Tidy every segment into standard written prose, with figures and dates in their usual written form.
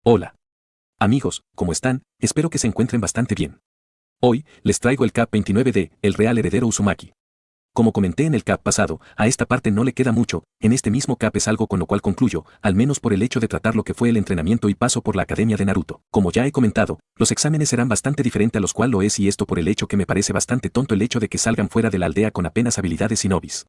Hola. Amigos, ¿cómo están? Espero que se encuentren bastante bien. Hoy, les traigo el CAP 29 de El Real Heredero Uzumaki. Como comenté en el CAP pasado, a esta parte no le queda mucho, en este mismo CAP es algo con lo cual concluyo, al menos por el hecho de tratar lo que fue el entrenamiento y paso por la academia de Naruto. Como ya he comentado, los exámenes serán bastante diferentes a los cual lo es y esto por el hecho que me parece bastante tonto el hecho de que salgan fuera de la aldea con apenas habilidades shinobis.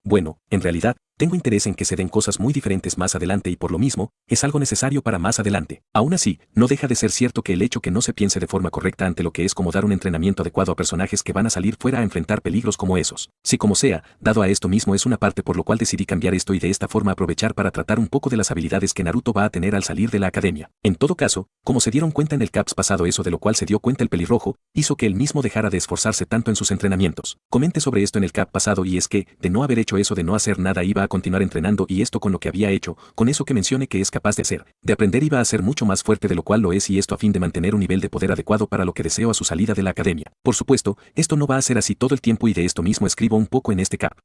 Bueno, en realidad, tengo interés en que se den cosas muy diferentes más adelante y por lo mismo, es algo necesario para más adelante. Aún así, no deja de ser cierto que el hecho que no se piense de forma correcta ante lo que es como dar un entrenamiento adecuado a personajes que van a salir fuera a enfrentar peligros como esos. Si como sea, dado a esto mismo es una parte por lo cual decidí cambiar esto y de esta forma aprovechar para tratar un poco de las habilidades que Naruto va a tener al salir de la academia. En todo caso, como se dieron cuenta en el CAPS pasado eso de lo cual se dio cuenta el pelirrojo, hizo que él mismo dejara de esforzarse tanto en sus entrenamientos. Comente sobre esto en el CAP pasado y es que, de no haber hecho eso de no hacer nada iba a continuar entrenando y esto con lo que había hecho, con eso que mencione que es capaz de hacer, de aprender iba a ser mucho más fuerte de lo cual lo es y esto a fin de mantener un nivel de poder adecuado para lo que deseo a su salida de la academia. Por supuesto, esto no va a ser así todo el tiempo y de esto mismo escribo un poco en este CAP.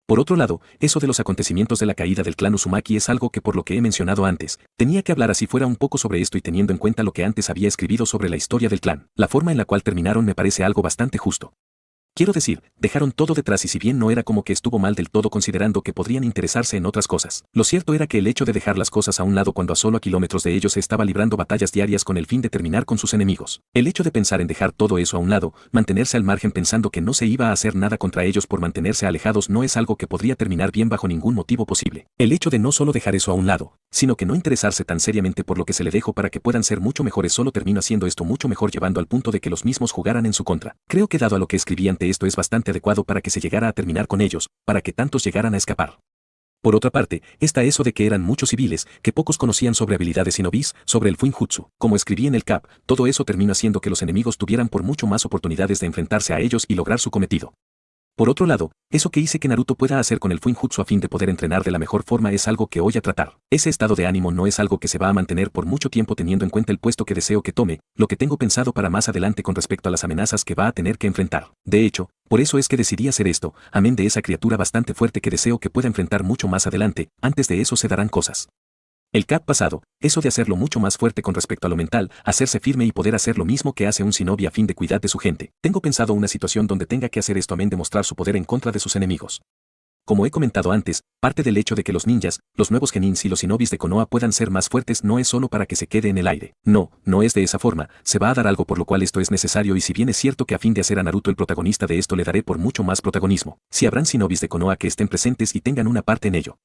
Por otro lado, eso de los acontecimientos de la caída del clan Uzumaki es algo que por lo que he mencionado antes, tenía que hablar así fuera un poco sobre esto y teniendo en cuenta lo que antes había escrito sobre la historia del clan, la forma en la cual terminaron me parece algo bastante justo. Quiero decir, dejaron todo detrás y si bien no era como que estuvo mal del todo considerando que podrían interesarse en otras cosas, lo cierto era que el hecho de dejar las cosas a un lado cuando a solo kilómetros de ellos se estaba librando batallas diarias con el fin de terminar con sus enemigos. El hecho de pensar en dejar todo eso a un lado, mantenerse al margen pensando que no se iba a hacer nada contra ellos por mantenerse alejados no es algo que podría terminar bien bajo ningún motivo posible. El hecho de no solo dejar eso a un lado, sino que no interesarse tan seriamente por lo que se le dejó para que puedan ser mucho mejores solo termino haciendo esto mucho mejor llevando al punto de que los mismos jugaran en su contra. Creo que dado a lo que escribí ante esto es bastante adecuado para que se llegara a terminar con ellos, para que tantos llegaran a escapar. Por otra parte, está eso de que eran muchos civiles, que pocos conocían sobre habilidades shinobis, sobre el Fuinjutsu. Como escribí en el CAP, todo eso terminó haciendo que los enemigos tuvieran por mucho más oportunidades de enfrentarse a ellos y lograr su cometido. Por otro lado, eso que hice que Naruto pueda hacer con el Fuinjutsu a fin de poder entrenar de la mejor forma es algo que voy a tratar. Ese estado de ánimo no es algo que se va a mantener por mucho tiempo teniendo en cuenta el puesto que deseo que tome, lo que tengo pensado para más adelante con respecto a las amenazas que va a tener que enfrentar. De hecho, por eso es que decidí hacer esto, amén de esa criatura bastante fuerte que deseo que pueda enfrentar mucho más adelante, antes de eso se darán cosas. El CAP pasado, eso de hacerlo mucho más fuerte con respecto a lo mental, hacerse firme y poder hacer lo mismo que hace un shinobi a fin de cuidar de su gente. Tengo pensado una situación donde tenga que hacer esto amén de mostrar su poder en contra de sus enemigos. Como he comentado antes, parte del hecho de que los ninjas, los nuevos genins y los shinobis de Konoha puedan ser más fuertes no es solo para que se quede en el aire. No, no es de esa forma, se va a dar algo por lo cual esto es necesario y si bien es cierto que a fin de hacer a Naruto el protagonista de esto le daré por mucho más protagonismo, si habrán shinobis de Konoha que estén presentes y tengan una parte en ello.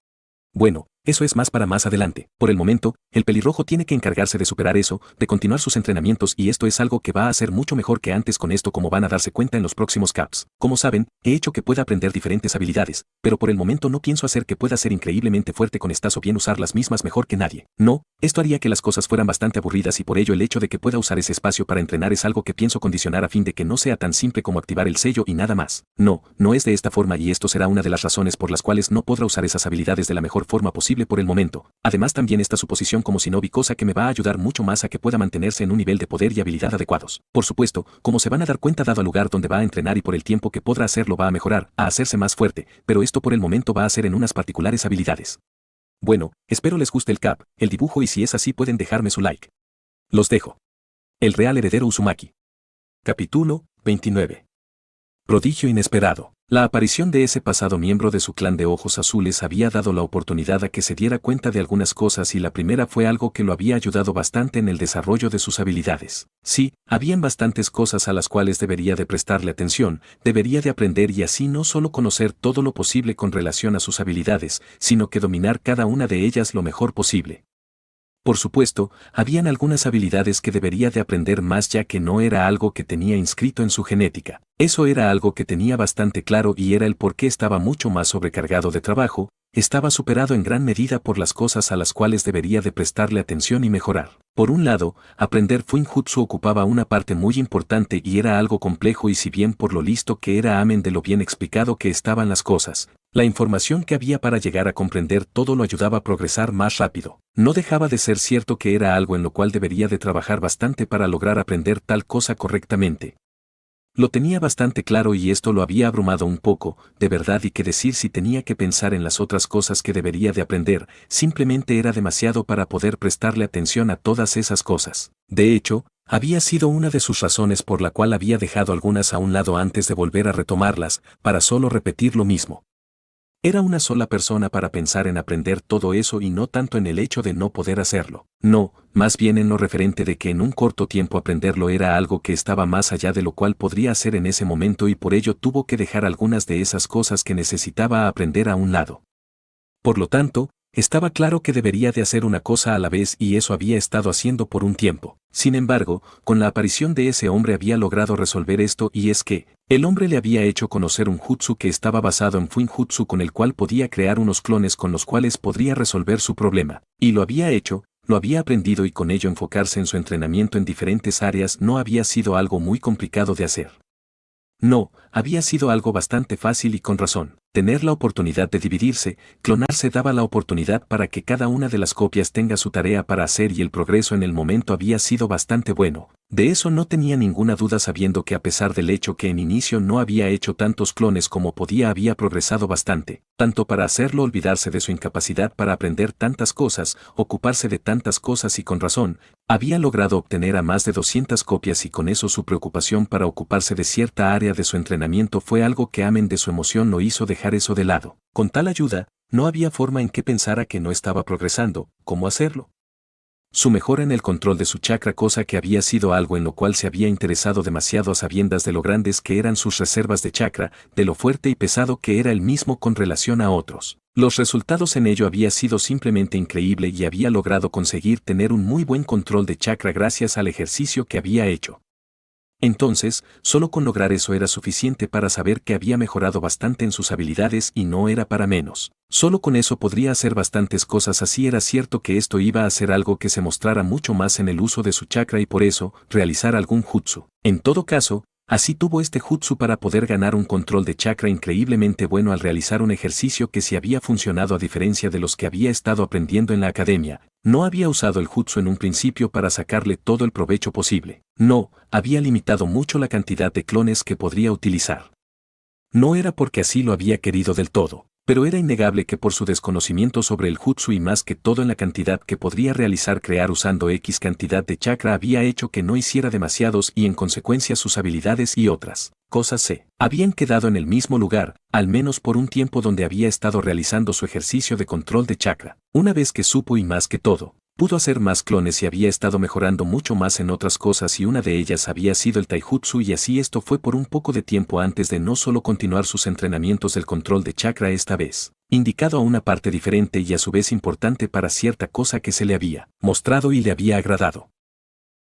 Bueno, eso es más para más adelante. Por el momento, el pelirrojo tiene que encargarse de superar eso, de continuar sus entrenamientos y esto es algo que va a ser mucho mejor que antes con esto como van a darse cuenta en los próximos CAPs. Como saben, he hecho que pueda aprender diferentes habilidades, pero por el momento no pienso hacer que pueda ser increíblemente fuerte con estas o bien usar las mismas mejor que nadie. No, esto haría que las cosas fueran bastante aburridas y por ello el hecho de que pueda usar ese espacio para entrenar es algo que pienso condicionar a fin de que no sea tan simple como activar el sello y nada más. No, no es de esta forma y esto será una de las razones por las cuales no podrá usar esas habilidades de la mejor forma posible por el momento. Además también está su posición como shinobi cosa que me va a ayudar mucho más a que pueda mantenerse en un nivel de poder y habilidad adecuados. Por supuesto, como se van a dar cuenta dado al lugar donde va a entrenar y por el tiempo que podrá hacerlo va a mejorar, a hacerse más fuerte, pero esto por el momento va a ser en unas particulares habilidades. Bueno, espero les guste el CAP, el dibujo y si es así pueden dejarme su like. Los dejo. El Real Heredero Uzumaki. Capítulo 29. Prodigio inesperado. La aparición de ese pasado miembro de su clan de ojos azules había dado la oportunidad a que se diera cuenta de algunas cosas y la primera fue algo que lo había ayudado bastante en el desarrollo de sus habilidades. Sí, habían bastantes cosas a las cuales debería de prestarle atención, debería de aprender y así no solo conocer todo lo posible con relación a sus habilidades, sino que dominar cada una de ellas lo mejor posible. Por supuesto, habían algunas habilidades que debería de aprender más ya que no era algo que tenía inscrito en su genética. Eso era algo que tenía bastante claro y era el por qué estaba mucho más sobrecargado de trabajo, estaba superado en gran medida por las cosas a las cuales debería de prestarle atención y mejorar. Por un lado, aprender Fuinjutsu ocupaba una parte muy importante y era algo complejo y si bien por lo listo que era amén de lo bien explicado que estaban las cosas, la información que había para llegar a comprender todo lo ayudaba a progresar más rápido. No dejaba de ser cierto que era algo en lo cual debería de trabajar bastante para lograr aprender tal cosa correctamente. Lo tenía bastante claro y esto lo había abrumado un poco, de verdad, y qué decir si tenía que pensar en las otras cosas que debería de aprender, simplemente era demasiado para poder prestarle atención a todas esas cosas. De hecho, había sido una de sus razones por la cual había dejado algunas a un lado antes de volver a retomarlas, para solo repetir lo mismo. Era una sola persona para pensar en aprender todo eso y no tanto en el hecho de no poder hacerlo. No, más bien en lo referente de que en un corto tiempo aprenderlo era algo que estaba más allá de lo cual podría hacer en ese momento y por ello tuvo que dejar algunas de esas cosas que necesitaba aprender a un lado. Por lo tanto, estaba claro que debería de hacer una cosa a la vez y eso había estado haciendo por un tiempo. Sin embargo, con la aparición de ese hombre había logrado resolver esto y es que, el hombre le había hecho conocer un jutsu que estaba basado en Fuinjutsu con el cual podía crear unos clones con los cuales podría resolver su problema. Y lo había hecho, lo había aprendido y con ello enfocarse en su entrenamiento en diferentes áreas no había sido algo muy complicado de hacer. No, había sido algo bastante fácil y con razón. Tener la oportunidad de dividirse, clonarse daba la oportunidad para que cada una de las copias tenga su tarea para hacer y el progreso en el momento había sido bastante bueno. De eso no tenía ninguna duda sabiendo que a pesar del hecho que en inicio no había hecho tantos clones como podía había progresado bastante, tanto para hacerlo olvidarse de su incapacidad para aprender tantas cosas, ocuparse de tantas cosas y con razón, había logrado obtener a más de 200 copias y con eso su preocupación para ocuparse de cierta área de su entrenamiento fue algo que amén de su emoción lo hizo dejar eso de lado. Con tal ayuda, no había forma en que pensara que no estaba progresando. ¿Cómo hacerlo? Su mejora en el control de su chakra, cosa que había sido algo en lo cual se había interesado demasiado a sabiendas de lo grandes que eran sus reservas de chakra, de lo fuerte y pesado que era él mismo con relación a otros. Los resultados en ello había sido simplemente increíble y había logrado conseguir tener un muy buen control de chakra gracias al ejercicio que había hecho. Entonces, solo con lograr eso era suficiente para saber que había mejorado bastante en sus habilidades y no era para menos. Solo con eso podría hacer bastantes cosas, así era cierto que esto iba a ser algo que se mostrara mucho más en el uso de su chakra y por eso, realizar algún jutsu. En todo caso, así tuvo este jutsu para poder ganar un control de chakra increíblemente bueno al realizar un ejercicio que sí había funcionado a diferencia de los que había estado aprendiendo en la academia. No había usado el jutsu en un principio para sacarle todo el provecho posible. No, había limitado mucho la cantidad de clones que podría utilizar. No era porque así lo había querido del todo, pero era innegable que por su desconocimiento sobre el jutsu y más que todo en la cantidad que podría realizar crear usando X cantidad de chakra había hecho que no hiciera demasiados y en consecuencia sus habilidades y otras cosas se habían quedado en el mismo lugar, al menos por un tiempo donde había estado realizando su ejercicio de control de chakra. Una vez que supo y más que todo, pudo hacer más clones y había estado mejorando mucho más en otras cosas y una de ellas había sido el taijutsu y así esto fue por un poco de tiempo antes de no solo continuar sus entrenamientos del control de chakra esta vez, indicado a una parte diferente y a su vez importante para cierta cosa que se le había mostrado y le había agradado.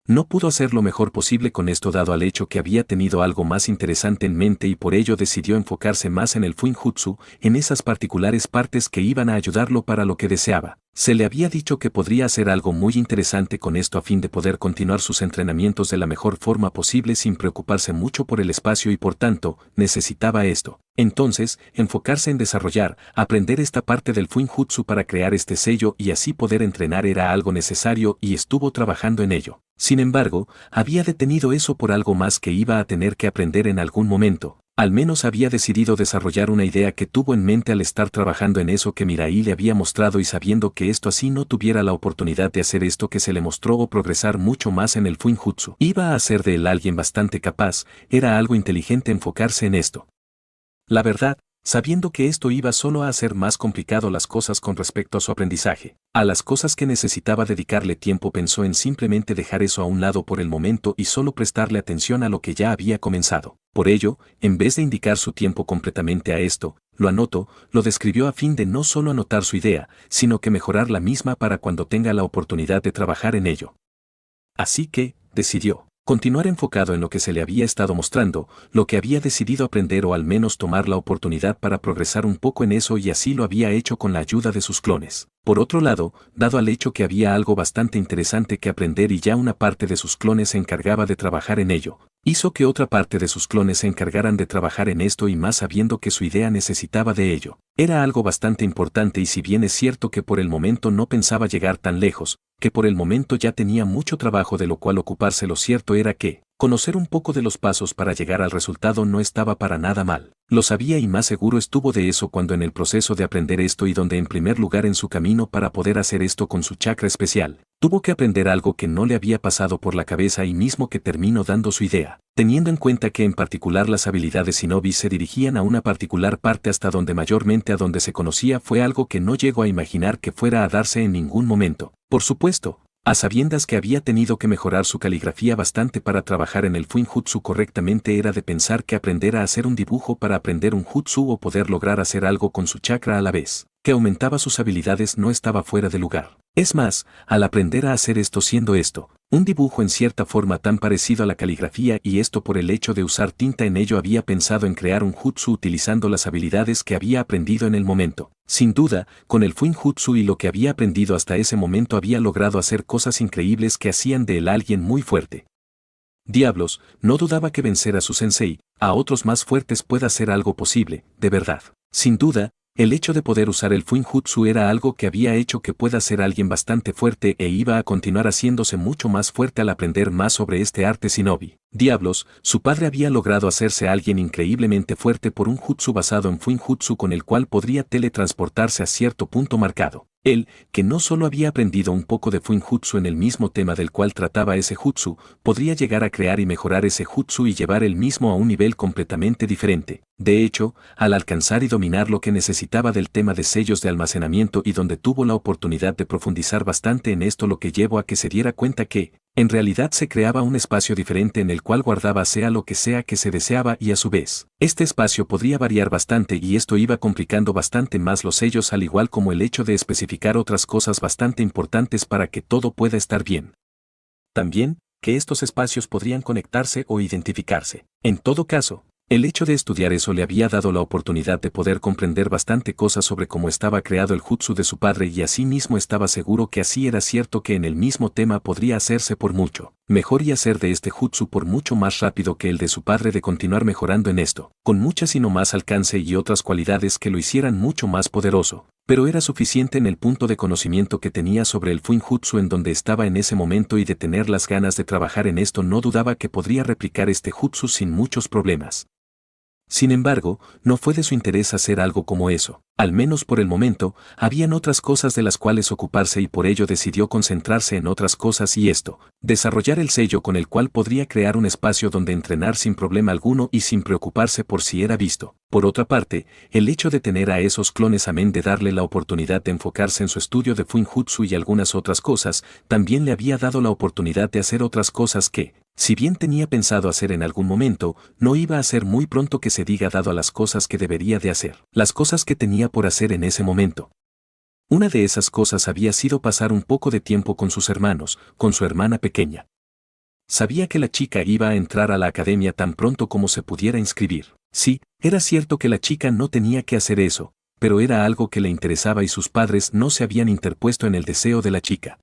No pudo hacer lo mejor posible con esto dado al hecho que había tenido algo más interesante en mente y por ello decidió enfocarse más en el Fuinjutsu, en esas particulares partes que iban a ayudarlo para lo que deseaba. Se le había dicho que podría hacer algo muy interesante con esto a fin de poder continuar sus entrenamientos de la mejor forma posible sin preocuparse mucho por el espacio y por tanto, necesitaba esto. Entonces, enfocarse en desarrollar, aprender esta parte del Fuinjutsu para crear este sello y así poder entrenar era algo necesario y estuvo trabajando en ello. Sin embargo, había detenido eso por algo más que iba a tener que aprender en algún momento. Al menos había decidido desarrollar una idea que tuvo en mente al estar trabajando en eso que Mirai le había mostrado y sabiendo que esto así no tuviera la oportunidad de hacer esto que se le mostró o progresar mucho más en el Fuinjutsu. Iba a ser de él alguien bastante capaz, era algo inteligente enfocarse en esto. La verdad, sabiendo que esto iba solo a hacer más complicado las cosas con respecto a su aprendizaje, a las cosas que necesitaba dedicarle tiempo pensó en simplemente dejar eso a un lado por el momento y solo prestarle atención a lo que ya había comenzado. Por ello, en vez de indicar su tiempo completamente a esto, lo anotó, lo describió a fin de no solo anotar su idea, sino que mejorar la misma para cuando tenga la oportunidad de trabajar en ello. Así que, decidió continuar enfocado en lo que se le había estado mostrando, lo que había decidido aprender o al menos tomar la oportunidad para progresar un poco en eso y así lo había hecho con la ayuda de sus clones. Por otro lado, dado al hecho que había algo bastante interesante que aprender y ya una parte de sus clones se encargaba de trabajar en ello, hizo que otra parte de sus clones se encargaran de trabajar en esto y más sabiendo que su idea necesitaba de ello. Era algo bastante importante y si bien es cierto que por el momento no pensaba llegar tan lejos, que por el momento ya tenía mucho trabajo de lo cual ocuparse, lo cierto era que, Conocer un poco de los pasos para llegar al resultado no estaba para nada mal. Lo sabía y más seguro estuvo de eso cuando en el proceso de aprender esto y donde en primer lugar en su camino para poder hacer esto con su chakra especial, tuvo que aprender algo que no le había pasado por la cabeza y mismo que terminó dando su idea. Teniendo en cuenta que en particular las habilidades shinobi se dirigían a una particular parte hasta donde mayormente a donde se conocía fue algo que no llegó a imaginar que fuera a darse en ningún momento. Por supuesto, a sabiendas que había tenido que mejorar su caligrafía bastante para trabajar en el Fuinjutsu correctamente era de pensar que aprender a hacer un dibujo para aprender un jutsu o poder lograr hacer algo con su chakra a la vez, que aumentaba sus habilidades no estaba fuera de lugar. Es más, al aprender a hacer esto siendo esto, un dibujo en cierta forma tan parecido a la caligrafía y esto por el hecho de usar tinta en ello había pensado en crear un jutsu utilizando las habilidades que había aprendido en el momento. Sin duda, con el Fuinjutsu y lo que había aprendido hasta ese momento había logrado hacer cosas increíbles que hacían de él alguien muy fuerte. Diablos, no dudaba que vencer a su sensei, a otros más fuertes pueda ser algo posible, de verdad. Sin duda, el hecho de poder usar el Fuinjutsu era algo que había hecho que pueda ser alguien bastante fuerte e iba a continuar haciéndose mucho más fuerte al aprender más sobre este arte shinobi. Diablos, su padre había logrado hacerse alguien increíblemente fuerte por un jutsu basado en Fuinjutsu con el cual podría teletransportarse a cierto punto marcado. Él, que no solo había aprendido un poco de Fuinjutsu en el mismo tema del cual trataba ese jutsu, podría llegar a crear y mejorar ese jutsu y llevar el mismo a un nivel completamente diferente. De hecho, al alcanzar y dominar lo que necesitaba del tema de sellos de almacenamiento y donde tuvo la oportunidad de profundizar bastante en esto lo que llevó a que se diera cuenta que, en realidad se creaba un espacio diferente en el cual guardaba sea lo que sea que se deseaba y a su vez, este espacio podría variar bastante y esto iba complicando bastante más los sellos al igual como el hecho de especificar otras cosas bastante importantes para que todo pueda estar bien. También, que estos espacios podrían conectarse o identificarse. En todo caso, el hecho de estudiar eso le había dado la oportunidad de poder comprender bastante cosas sobre cómo estaba creado el jutsu de su padre y asimismo estaba seguro que así era cierto que en el mismo tema podría hacerse por mucho mejor y hacer de este jutsu por mucho más rápido que el de su padre de continuar mejorando en esto, con muchas y no más alcance y otras cualidades que lo hicieran mucho más poderoso. Pero era suficiente en el punto de conocimiento que tenía sobre el Fuinjutsu en donde estaba en ese momento y de tener las ganas de trabajar en esto no dudaba que podría replicar este jutsu sin muchos problemas. Sin embargo, no fue de su interés hacer algo como eso. Al menos por el momento, habían otras cosas de las cuales ocuparse y por ello decidió concentrarse en otras cosas y esto, desarrollar el sello con el cual podría crear un espacio donde entrenar sin problema alguno y sin preocuparse por si era visto. Por otra parte, el hecho de tener a esos clones amén de darle la oportunidad de enfocarse en su estudio de Fuinjutsu y algunas otras cosas, también le había dado la oportunidad de hacer otras cosas que, si bien tenía pensado hacer en algún momento, no iba a ser muy pronto que se diga dado a las cosas que debería de hacer, las cosas que tenía por hacer en ese momento. Una de esas cosas había sido pasar un poco de tiempo con sus hermanos, con su hermana pequeña. Sabía que la chica iba a entrar a la academia tan pronto como se pudiera inscribir. Sí, era cierto que la chica no tenía que hacer eso, pero era algo que le interesaba y sus padres no se habían interpuesto en el deseo de la chica.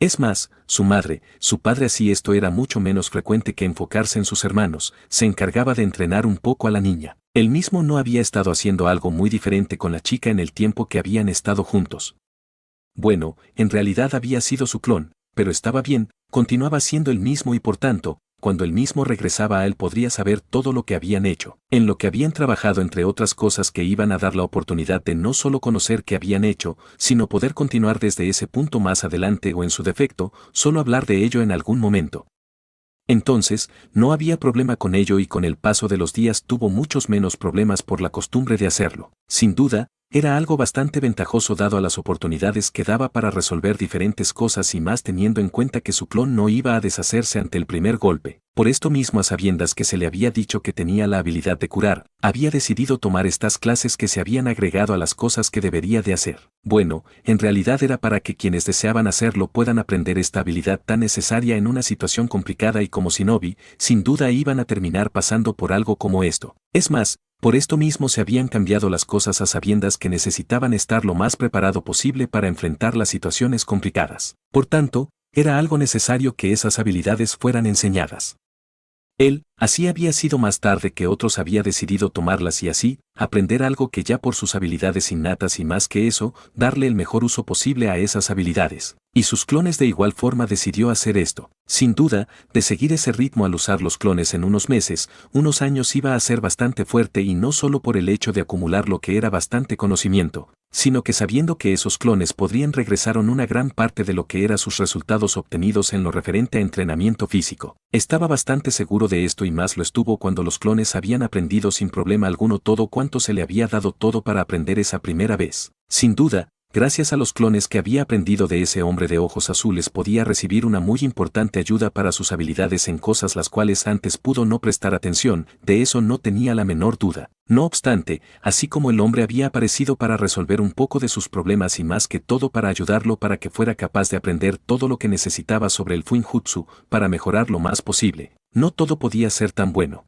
Es más, su madre, su padre así esto era mucho menos frecuente que enfocarse en sus hermanos, se encargaba de entrenar un poco a la niña. Él mismo no había estado haciendo algo muy diferente con la chica en el tiempo que habían estado juntos. Bueno, en realidad había sido su clon, pero estaba bien, continuaba siendo el mismo y por tanto, cuando él mismo regresaba a él podría saber todo lo que habían hecho, en lo que habían trabajado entre otras cosas que iban a dar la oportunidad de no solo conocer qué habían hecho, sino poder continuar desde ese punto más adelante o en su defecto, solo hablar de ello en algún momento. Entonces, no había problema con ello y con el paso de los días tuvo muchos menos problemas por la costumbre de hacerlo. Sin duda, era algo bastante ventajoso dado a las oportunidades que daba para resolver diferentes cosas y más teniendo en cuenta que su clon no iba a deshacerse ante el primer golpe. Por esto mismo a sabiendas que se le había dicho que tenía la habilidad de curar, había decidido tomar estas clases que se habían agregado a las cosas que debería de hacer. Bueno, en realidad era para que quienes deseaban hacerlo puedan aprender esta habilidad tan necesaria en una situación complicada y como shinobi, sin duda iban a terminar pasando por algo como esto. Es más, por esto mismo se habían cambiado las cosas a sabiendas que necesitaban estar lo más preparado posible para enfrentar las situaciones complicadas. Por tanto, era algo necesario que esas habilidades fueran enseñadas. Él, Así había sido más tarde que otros había decidido tomarlas y así, aprender algo que ya por sus habilidades innatas y más que eso, darle el mejor uso posible a esas habilidades. Y sus clones de igual forma decidió hacer esto. Sin duda, de seguir ese ritmo al usar los clones en unos meses, unos años iba a ser bastante fuerte y no solo por el hecho de acumular lo que era bastante conocimiento, sino que sabiendo que esos clones podrían regresar una gran parte de lo que eran sus resultados obtenidos en lo referente a entrenamiento físico. Estaba bastante seguro de esto y más lo estuvo cuando los clones habían aprendido sin problema alguno todo cuanto se le había dado todo para aprender esa primera vez. Sin duda, gracias a los clones que había aprendido de ese hombre de ojos azules podía recibir una muy importante ayuda para sus habilidades en cosas las cuales antes pudo no prestar atención, de eso no tenía la menor duda. No obstante, así como el hombre había aparecido para resolver un poco de sus problemas y más que todo para ayudarlo para que fuera capaz de aprender todo lo que necesitaba sobre el Fuinjutsu para mejorar lo más posible, no todo podía ser tan bueno.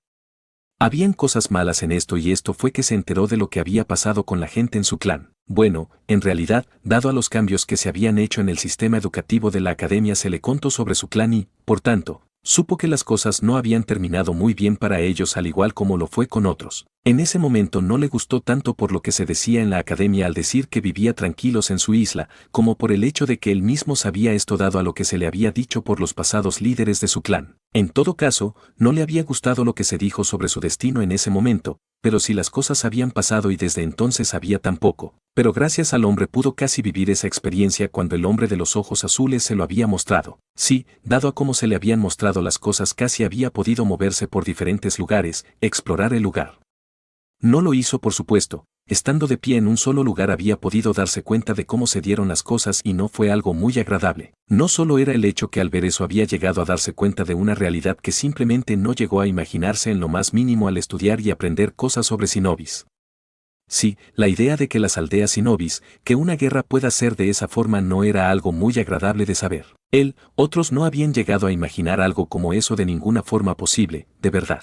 Habían cosas malas en esto y esto fue que se enteró de lo que había pasado con la gente en su clan. Bueno, en realidad, dado a los cambios que se habían hecho en el sistema educativo de la academia se le contó sobre su clan y, por tanto, supo que las cosas no habían terminado muy bien para ellos al igual como lo fue con otros. En ese momento no le gustó tanto por lo que se decía en la academia al decir que vivía tranquilos en su isla, como por el hecho de que él mismo sabía esto dado a lo que se le había dicho por los pasados líderes de su clan. En todo caso, no le había gustado lo que se dijo sobre su destino en ese momento, pero si las cosas habían pasado y desde entonces había tan poco. Pero gracias al hombre pudo casi vivir esa experiencia cuando el hombre de los ojos azules se lo había mostrado. Sí, dado a cómo se le habían mostrado las cosas casi había podido moverse por diferentes lugares, explorar el lugar. No lo hizo por supuesto, estando de pie en un solo lugar había podido darse cuenta de cómo se dieron las cosas y no fue algo muy agradable. No solo era el hecho que al ver eso había llegado a darse cuenta de una realidad que simplemente no llegó a imaginarse en lo más mínimo al estudiar y aprender cosas sobre Sinobis. Sí, la idea de que las aldeas Sinobis, que una guerra pueda ser de esa forma no era algo muy agradable de saber. Él, otros no habían llegado a imaginar algo como eso de ninguna forma posible, de verdad.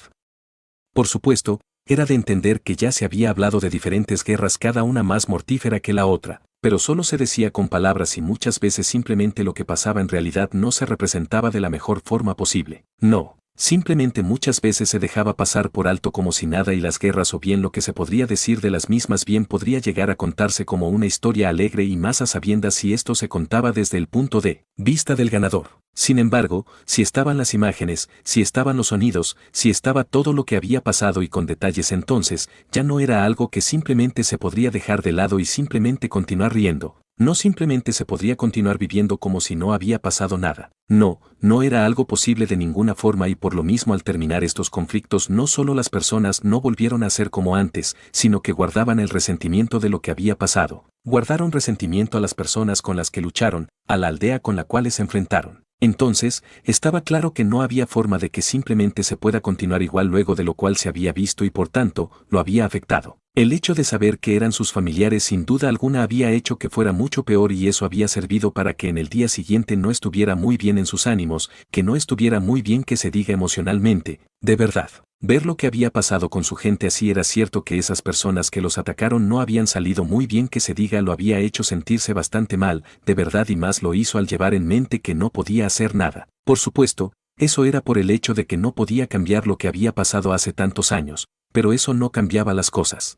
Por supuesto, era de entender que ya se había hablado de diferentes guerras cada una más mortífera que la otra, pero solo se decía con palabras y muchas veces simplemente lo que pasaba en realidad no se representaba de la mejor forma posible. No. Simplemente muchas veces se dejaba pasar por alto como si nada y las guerras o bien lo que se podría decir de las mismas bien podría llegar a contarse como una historia alegre y más a sabiendas si esto se contaba desde el punto de vista del ganador. Sin embargo, si estaban las imágenes, si estaban los sonidos, si estaba todo lo que había pasado y con detalles entonces, ya no era algo que simplemente se podría dejar de lado y simplemente continuar riendo. No simplemente se podría continuar viviendo como si no había pasado nada. No, no era algo posible de ninguna forma y por lo mismo al terminar estos conflictos no solo las personas no volvieron a ser como antes, sino que guardaban el resentimiento de lo que había pasado. Guardaron resentimiento a las personas con las que lucharon, a la aldea con la cual se enfrentaron. Entonces, estaba claro que no había forma de que simplemente se pueda continuar igual luego de lo cual se había visto y por tanto, lo había afectado. El hecho de saber que eran sus familiares sin duda alguna había hecho que fuera mucho peor y eso había servido para que en el día siguiente no estuviera muy bien en sus ánimos, que no estuviera muy bien que se diga emocionalmente, de verdad. Ver lo que había pasado con su gente así era cierto que esas personas que los atacaron no habían salido muy bien que se diga lo había hecho sentirse bastante mal, de verdad y más lo hizo al llevar en mente que no podía hacer nada. Por supuesto, eso era por el hecho de que no podía cambiar lo que había pasado hace tantos años, pero eso no cambiaba las cosas.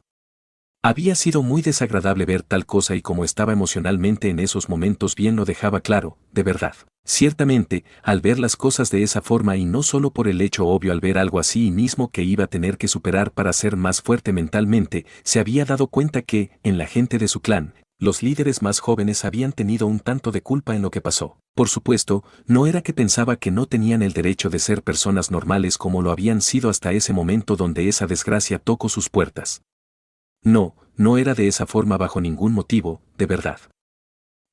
Había sido muy desagradable ver tal cosa y como estaba emocionalmente en esos momentos bien lo dejaba claro, de verdad. Ciertamente, al ver las cosas de esa forma y no solo por el hecho obvio al ver algo así y mismo que iba a tener que superar para ser más fuerte mentalmente, se había dado cuenta que, en la gente de su clan, los líderes más jóvenes habían tenido un tanto de culpa en lo que pasó. Por supuesto, no era que pensaba que no tenían el derecho de ser personas normales como lo habían sido hasta ese momento donde esa desgracia tocó sus puertas. No, no era de esa forma bajo ningún motivo, de verdad.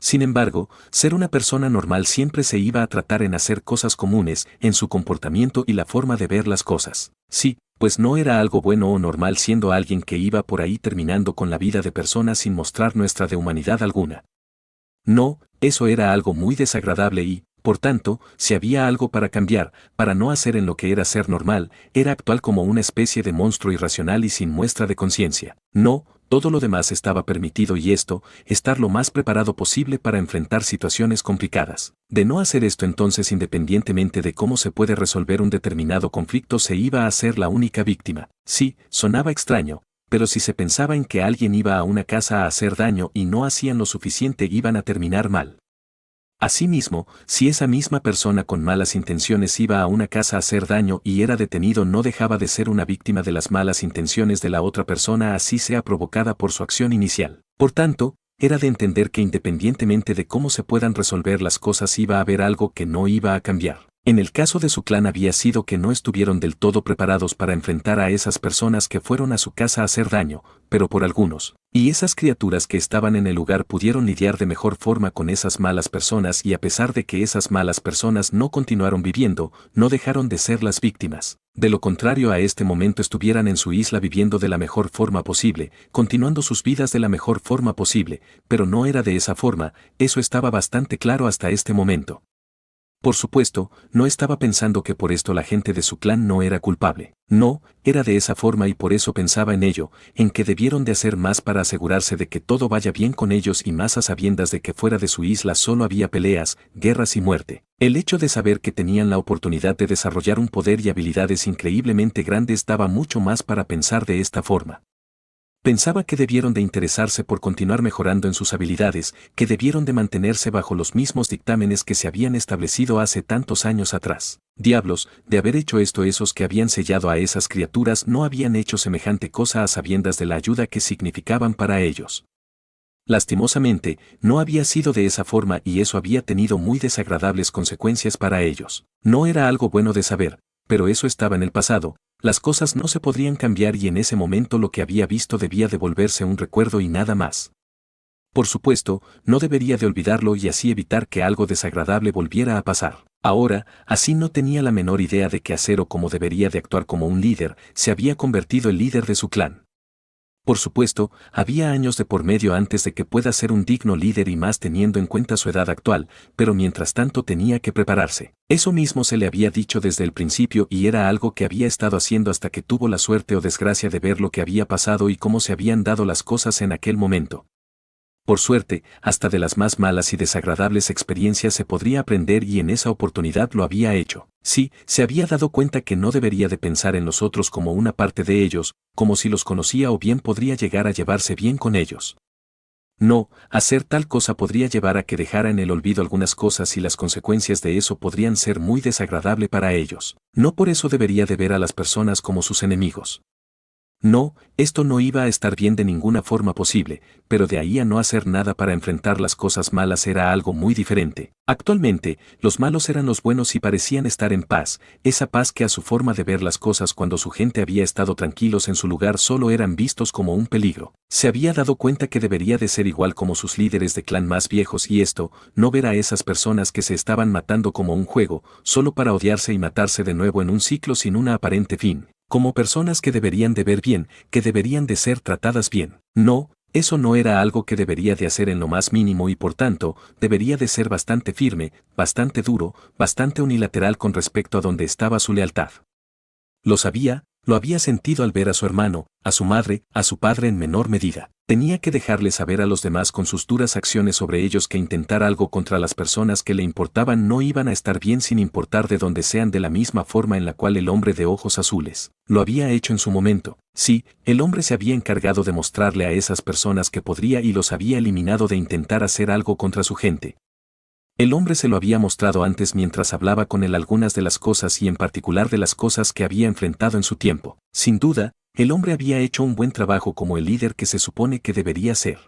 Sin embargo, ser una persona normal siempre se iba a tratar en hacer cosas comunes, en su comportamiento y la forma de ver las cosas. Sí, pues no era algo bueno o normal siendo alguien que iba por ahí terminando con la vida de personas sin mostrar nuestra de humanidad alguna. No, eso era algo muy desagradable y, por tanto, si había algo para cambiar, para no hacer en lo que era ser normal, era actuar como una especie de monstruo irracional y sin muestra de conciencia. No, Todo lo demás estaba permitido y esto, estar lo más preparado posible para enfrentar situaciones complicadas. De no hacer esto entonces independientemente de cómo se puede resolver un determinado conflicto se iba a ser la única víctima. Sí, sonaba extraño, pero si se pensaba en que alguien iba a una casa a hacer daño y no hacían lo suficiente iban a terminar mal. Asimismo, si esa misma persona con malas intenciones iba a una casa a hacer daño y era detenido no dejaba de ser una víctima de las malas intenciones de la otra persona así sea provocada por su acción inicial. Por tanto, era de entender que independientemente de cómo se puedan resolver las cosas iba a haber algo que no iba a cambiar. En el caso de su clan había sido que no estuvieron del todo preparados para enfrentar a esas personas que fueron a su casa a hacer daño, pero por algunos. Y esas criaturas que estaban en el lugar pudieron lidiar de mejor forma con esas malas personas y a pesar de que esas malas personas no continuaron viviendo, no dejaron de ser las víctimas. De lo contrario a este momento estuvieran en su isla viviendo de la mejor forma posible, continuando sus vidas de la mejor forma posible, pero no era de esa forma, eso estaba bastante claro hasta este momento. Por supuesto, no estaba pensando que por esto la gente de su clan no era culpable. No, era de esa forma y por eso pensaba en ello, en que debieron de hacer más para asegurarse de que todo vaya bien con ellos y más a sabiendas de que fuera de su isla solo había peleas, guerras y muerte. El hecho de saber que tenían la oportunidad de desarrollar un poder y habilidades increíblemente grandes daba mucho más para pensar de esta forma. Pensaba que debieron de interesarse por continuar mejorando en sus habilidades, que debieron de mantenerse bajo los mismos dictámenes que se habían establecido hace tantos años atrás. Diablos, de haber hecho esto esos que habían sellado a esas criaturas no habían hecho semejante cosa a sabiendas de la ayuda que significaban para ellos. Lastimosamente, no había sido de esa forma y eso había tenido muy desagradables consecuencias para ellos. No era algo bueno de saber, pero eso estaba en el pasado. Las cosas no se podrían cambiar y en ese momento lo que había visto debía devolverse un recuerdo y nada más. Por supuesto, no debería de olvidarlo y así evitar que algo desagradable volviera a pasar. Ahora, así no tenía la menor idea de qué hacer o cómo debería de actuar como un líder, se había convertido el líder de su clan. Por supuesto, había años de por medio antes de que pueda ser un digno líder y más teniendo en cuenta su edad actual, pero mientras tanto tenía que prepararse. Eso mismo se le había dicho desde el principio y era algo que había estado haciendo hasta que tuvo la suerte o desgracia de ver lo que había pasado y cómo se habían dado las cosas en aquel momento. Por suerte, hasta de las más malas y desagradables experiencias se podría aprender y en esa oportunidad lo había hecho. Sí, se había dado cuenta que no debería de pensar en los otros como una parte de ellos, como si los conocía o bien podría llegar a llevarse bien con ellos. No, hacer tal cosa podría llevar a que dejara en el olvido algunas cosas y las consecuencias de eso podrían ser muy desagradable para ellos. No por eso debería de ver a las personas como sus enemigos. No, esto no iba a estar bien de ninguna forma posible, pero de ahí a no hacer nada para enfrentar las cosas malas era algo muy diferente. Actualmente, los malos eran los buenos y parecían estar en paz, esa paz que a su forma de ver las cosas cuando su gente había estado tranquilos en su lugar solo eran vistos como un peligro. Se había dado cuenta que debería de ser igual como sus líderes de clan más viejos y esto, no ver a esas personas que se estaban matando como un juego, solo para odiarse y matarse de nuevo en un ciclo sin una aparente fin. Como personas que deberían de ver bien, que deberían de ser tratadas bien. No, eso no era algo que debería de hacer en lo más mínimo y por tanto, debería de ser bastante firme, bastante duro, bastante unilateral con respecto a donde estaba su lealtad. Lo sabía, lo había sentido al ver a su hermano, a su madre, a su padre en menor medida. Tenía que dejarle saber a los demás con sus duras acciones sobre ellos que intentar algo contra las personas que le importaban no iban a estar bien sin importar de dónde sean de la misma forma en la cual el hombre de ojos azules lo había hecho en su momento. Sí, el hombre se había encargado de mostrarle a esas personas que podría y los había eliminado de intentar hacer algo contra su gente. El hombre se lo había mostrado antes mientras hablaba con él algunas de las cosas y en particular de las cosas que había enfrentado en su tiempo. Sin duda, el hombre había hecho un buen trabajo como el líder que se supone que debería ser.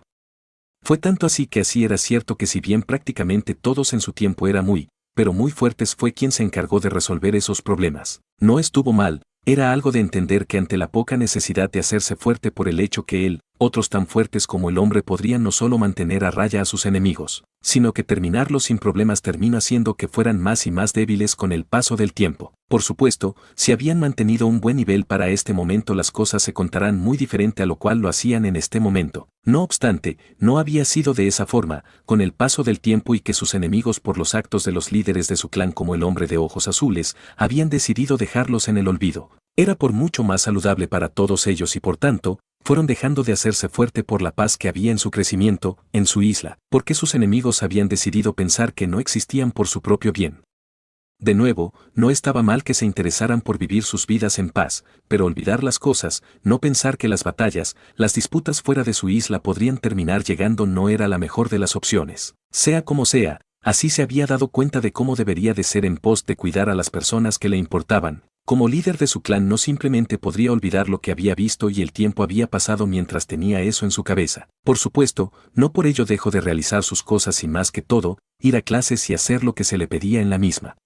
Fue tanto así que así era cierto que si bien prácticamente todos en su tiempo eran pero muy fuertes fue quien se encargó de resolver esos problemas. No estuvo mal, era algo de entender que ante la poca necesidad de hacerse fuerte por el hecho que él, otros tan fuertes como el hombre podrían no solo mantener a raya a sus enemigos, sino que terminarlo sin problemas terminó haciendo que fueran más y más débiles con el paso del tiempo. Por supuesto, si habían mantenido un buen nivel para este momento las cosas se contarán muy diferente a lo cual lo hacían en este momento. No obstante, no había sido de esa forma, con el paso del tiempo y que sus enemigos por los actos de los líderes de su clan como el hombre de ojos azules, habían decidido dejarlos en el olvido. Era por mucho más saludable para todos ellos y por tanto, fueron dejando de hacerse fuerte por la paz que había en su crecimiento, en su isla, porque sus enemigos habían decidido pensar que no existían por su propio bien. De nuevo, no estaba mal que se interesaran por vivir sus vidas en paz, pero olvidar las cosas, no pensar que las batallas, las disputas fuera de su isla podrían terminar llegando no era la mejor de las opciones. Sea como sea, así se había dado cuenta de cómo debería de ser en pos de cuidar a las personas que le importaban. Como líder de su clan no simplemente podría olvidar lo que había visto y el tiempo había pasado mientras tenía eso en su cabeza. Por supuesto, no por ello dejó de realizar sus cosas y más que todo, ir a clases y hacer lo que se le pedía en la misma.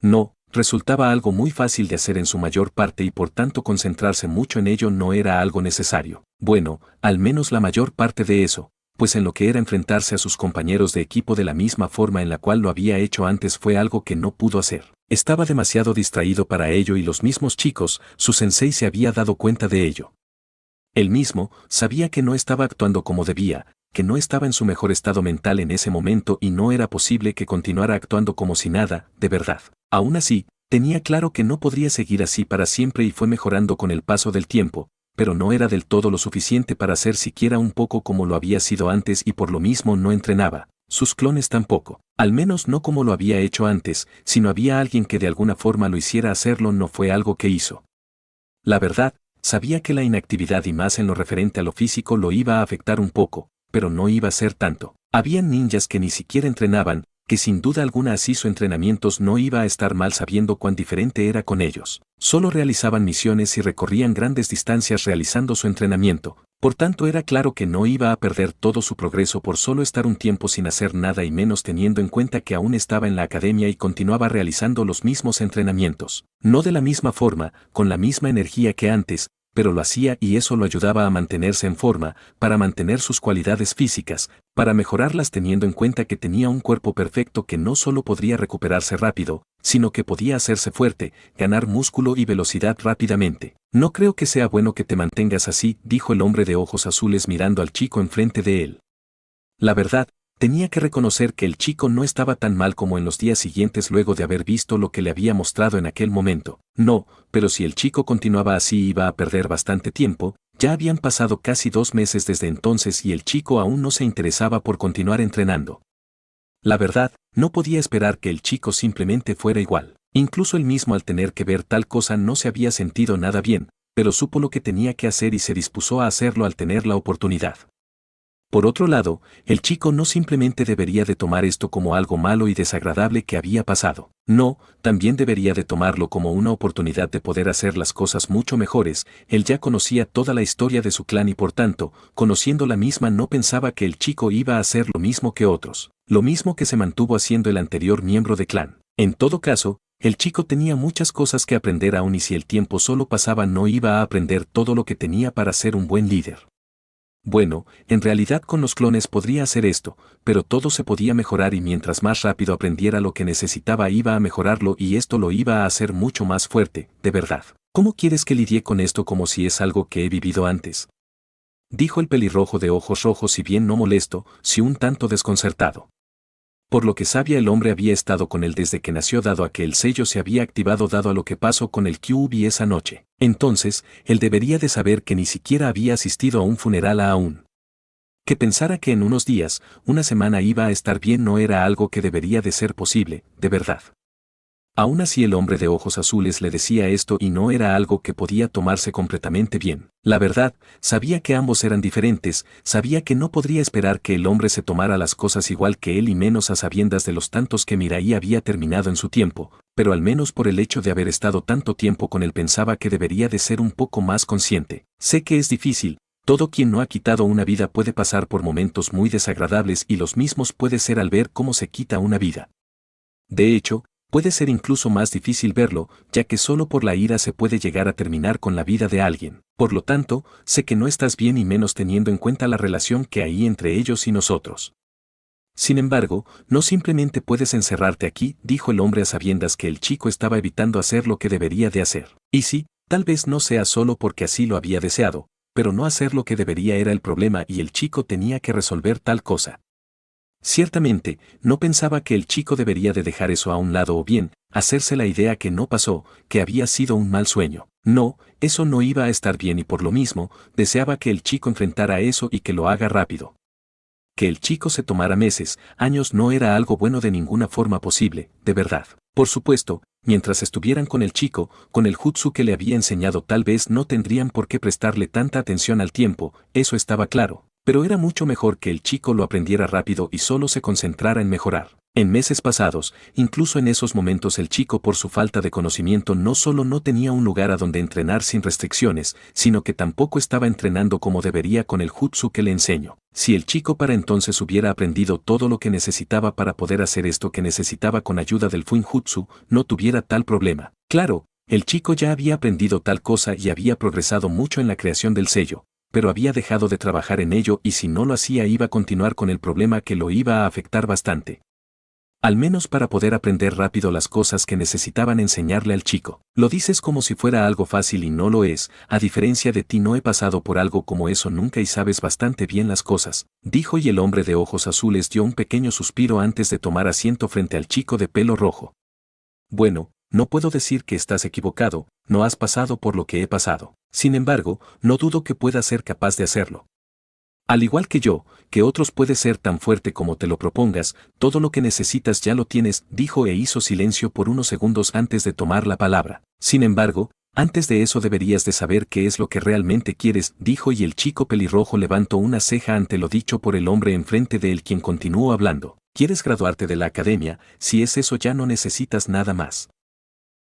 No, resultaba algo muy fácil de hacer en su mayor parte y por tanto concentrarse mucho en ello no era algo necesario. Bueno, al menos la mayor parte de eso, pues en lo que era enfrentarse a sus compañeros de equipo de la misma forma en la cual lo había hecho antes fue algo que no pudo hacer. Estaba demasiado distraído para ello y los mismos chicos, su sensei se había dado cuenta de ello. Él mismo sabía que no estaba actuando como debía, que no estaba en su mejor estado mental en ese momento y no era posible que continuara actuando como si nada, de verdad. Aún así, tenía claro que no podría seguir así para siempre y fue mejorando con el paso del tiempo, pero no era del todo lo suficiente para ser siquiera un poco como lo había sido antes y por lo mismo no entrenaba, sus clones tampoco, al menos no como lo había hecho antes, si no había alguien que de alguna forma lo hiciera hacerlo no fue algo que hizo. La verdad, sabía que la inactividad y más en lo referente a lo físico lo iba a afectar un poco, pero no iba a ser tanto. Habían ninjas que ni siquiera entrenaban, que sin duda alguna así su entrenamiento no iba a estar mal sabiendo cuán diferente era con ellos. Solo realizaban misiones y recorrían grandes distancias realizando su entrenamiento, por tanto era claro que no iba a perder todo su progreso por solo estar un tiempo sin hacer nada y menos teniendo en cuenta que aún estaba en la academia y continuaba realizando los mismos entrenamientos. No de la misma forma, con la misma energía que antes, pero lo hacía y eso lo ayudaba a mantenerse en forma, para mantener sus cualidades físicas, para mejorarlas teniendo en cuenta que tenía un cuerpo perfecto que no solo podría recuperarse rápido, sino que podía hacerse fuerte, ganar músculo y velocidad rápidamente. No creo que sea bueno que te mantengas así, dijo el hombre de ojos azules mirando al chico enfrente de él. La verdad, tenía que reconocer que el chico no estaba tan mal como en los días siguientes luego de haber visto lo que le había mostrado en aquel momento. No, pero si el chico continuaba así iba a perder bastante tiempo, ya habían pasado casi 2 meses desde entonces y el chico aún no se interesaba por continuar entrenando. La verdad, no podía esperar que el chico simplemente fuera igual. Incluso él mismo al tener que ver tal cosa no se había sentido nada bien, pero supo lo que tenía que hacer y se dispuso a hacerlo al tener la oportunidad. Por otro lado, el chico no simplemente debería de tomar esto como algo malo y desagradable que había pasado. No, también debería de tomarlo como una oportunidad de poder hacer las cosas mucho mejores. Él ya conocía toda la historia de su clan y por tanto, conociendo la misma no pensaba que el chico iba a hacer lo mismo que otros, lo mismo que se mantuvo haciendo el anterior miembro de clan. En todo caso, el chico tenía muchas cosas que aprender aún y si el tiempo solo pasaba no iba a aprender todo lo que tenía para ser un buen líder. Bueno, en realidad con los clones podría hacer esto, pero todo se podía mejorar y mientras más rápido aprendiera lo que necesitaba iba a mejorarlo y esto lo iba a hacer mucho más fuerte, de verdad. ¿Cómo quieres que lidie con esto como si es algo que he vivido antes? Dijo el pelirrojo de ojos rojos si bien no molesto, sí un tanto desconcertado. Por lo que sabía el hombre había estado con él desde que nació dado a que el sello se había activado dado a lo que pasó con el QB esa noche. Entonces, él debería de saber que ni siquiera había asistido a un funeral aún. Que pensara que en unos días, una semana iba a estar bien no era algo que debería de ser posible, de verdad. Aún así el hombre de ojos azules le decía esto y no era algo que podía tomarse completamente bien. La verdad, sabía que ambos eran diferentes, sabía que no podría esperar que el hombre se tomara las cosas igual que él y menos a sabiendas de los tantos que Mirai había terminado en su tiempo, pero al menos por el hecho de haber estado tanto tiempo con él pensaba que debería de ser un poco más consciente. Sé que es difícil, todo quien no ha quitado una vida puede pasar por momentos muy desagradables y los mismos puede ser al ver cómo se quita una vida. De hecho, puede ser incluso más difícil verlo, ya que solo por la ira se puede llegar a terminar con la vida de alguien. Por lo tanto, sé que no estás bien y menos teniendo en cuenta la relación que hay entre ellos y nosotros. Sin embargo, no simplemente puedes encerrarte aquí, dijo el hombre a sabiendas que el chico estaba evitando hacer lo que debería de hacer. Y sí, tal vez no sea solo porque así lo había deseado, pero no hacer lo que debería era el problema y el chico tenía que resolver tal cosa. Ciertamente, no pensaba que el chico debería de dejar eso a un lado o bien, hacerse la idea que no pasó, que había sido un mal sueño. No, eso no iba a estar bien y por lo mismo, deseaba que el chico enfrentara eso y que lo haga rápido. Que el chico se tomara meses, años no era algo bueno de ninguna forma posible, de verdad. Por supuesto, mientras estuvieran con el chico, con el jutsu que le había enseñado tal vez no tendrían por qué prestarle tanta atención al tiempo, eso estaba claro, pero era mucho mejor que el chico lo aprendiera rápido y solo se concentrara en mejorar. En meses pasados, incluso en esos momentos el chico por su falta de conocimiento no solo no tenía un lugar a donde entrenar sin restricciones, sino que tampoco estaba entrenando como debería con el jutsu que le enseñó. Si el chico para entonces hubiera aprendido todo lo que necesitaba para poder hacer esto que necesitaba con ayuda del Fuinjutsu, no tuviera tal problema. Claro, el chico ya había aprendido tal cosa y había progresado mucho en la creación del sello, pero había dejado de trabajar en ello y si no lo hacía iba a continuar con el problema que lo iba a afectar bastante. Al menos para poder aprender rápido las cosas que necesitaban enseñarle al chico. Lo dices como si fuera algo fácil y no lo es, a diferencia de ti no he pasado por algo como eso nunca y sabes bastante bien las cosas, dijo y el hombre de ojos azules dio un pequeño suspiro antes de tomar asiento frente al chico de pelo rojo. Bueno, no puedo decir que estás equivocado, no has pasado por lo que he pasado. Sin embargo, no dudo que puedas ser capaz de hacerlo. Al igual que yo, que otros puede ser tan fuerte como te lo propongas, todo lo que necesitas ya lo tienes, dijo e hizo silencio por unos segundos antes de tomar la palabra. Sin embargo, antes de eso deberías de saber qué es lo que realmente quieres, dijo y el chico pelirrojo levantó una ceja ante lo dicho por el hombre enfrente de él quien continuó hablando. ¿Quieres graduarte de la academia? Si es eso ya no necesitas nada más.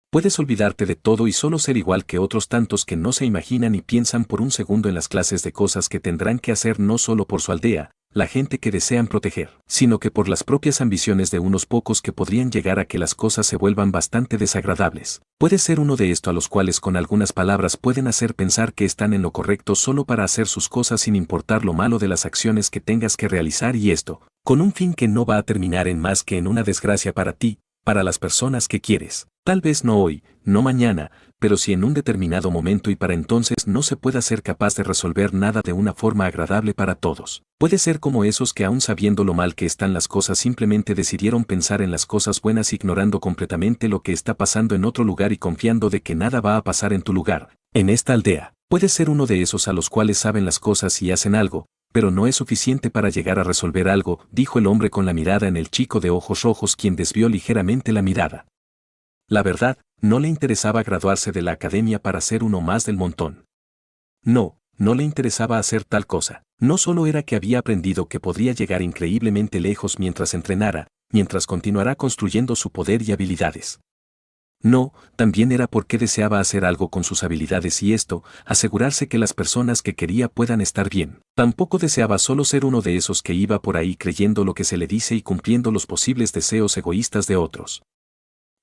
Puedes olvidarte de todo y solo ser igual que otros tantos que no se imaginan y piensan por un segundo en las clases de cosas que tendrán que hacer no solo por su aldea, la gente que desean proteger, sino que por las propias ambiciones de unos pocos que podrían llegar a que las cosas se vuelvan bastante desagradables. Puedes ser uno de estos a los cuales con algunas palabras pueden hacer pensar que están en lo correcto solo para hacer sus cosas sin importar lo malo de las acciones que tengas que realizar y esto, con un fin que no va a terminar en más que en una desgracia para ti, para las personas que quieres. Tal vez no hoy, no mañana, pero sí en un determinado momento y para entonces no se pueda ser capaz de resolver nada de una forma agradable para todos. Puede ser como esos que aún sabiendo lo mal que están las cosas simplemente decidieron pensar en las cosas buenas ignorando completamente lo que está pasando en otro lugar y confiando de que nada va a pasar en tu lugar, en esta aldea. Puede ser uno de esos a los cuales saben las cosas y hacen algo, pero no es suficiente para llegar a resolver algo, dijo el hombre con la mirada en el chico de ojos rojos quien desvió ligeramente la mirada. La verdad, no le interesaba graduarse de la academia para ser uno más del montón. No, no le interesaba hacer tal cosa. No solo era que había aprendido que podría llegar increíblemente lejos mientras entrenara, mientras continuará construyendo su poder y habilidades. No, también era porque deseaba hacer algo con sus habilidades y esto, asegurarse que las personas que quería puedan estar bien. Tampoco deseaba solo ser uno de esos que iba por ahí creyendo lo que se le dice y cumpliendo los posibles deseos egoístas de otros.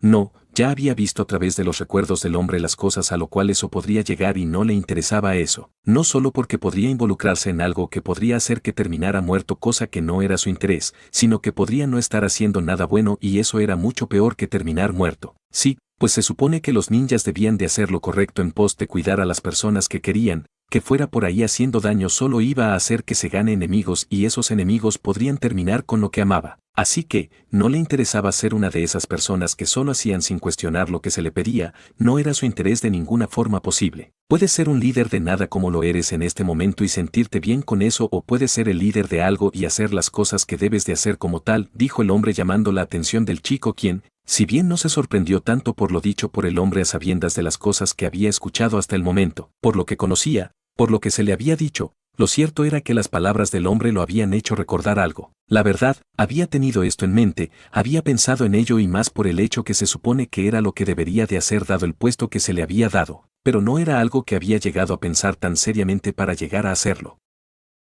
No, ya había visto a través de los recuerdos del hombre las cosas a lo cual eso podría llegar y no le interesaba eso, no solo porque podría involucrarse en algo que podría hacer que terminara muerto cosa que no era su interés, sino que podría no estar haciendo nada bueno y eso era mucho peor que terminar muerto. Sí, pues se supone que los ninjas debían de hacer lo correcto en pos de cuidar a las personas que querían, que fuera por ahí haciendo daño solo iba a hacer que se gane enemigos y esos enemigos podrían terminar con lo que amaba. Así que, no le interesaba ser una de esas personas que solo hacían sin cuestionar lo que se le pedía, no era su interés de ninguna forma posible. Puedes ser un líder de nada como lo eres en este momento y sentirte bien con eso o puedes ser el líder de algo y hacer las cosas que debes de hacer como tal, dijo el hombre llamando la atención del chico quien, si bien no se sorprendió tanto por lo dicho por el hombre a sabiendas de las cosas que había escuchado hasta el momento, por lo que conocía, por lo que se le había dicho, lo cierto era que las palabras del hombre lo habían hecho recordar algo. La verdad, había tenido esto en mente, había pensado en ello y más por el hecho que se supone que era lo que debería de hacer dado el puesto que se le había dado, pero no era algo que había llegado a pensar tan seriamente para llegar a hacerlo.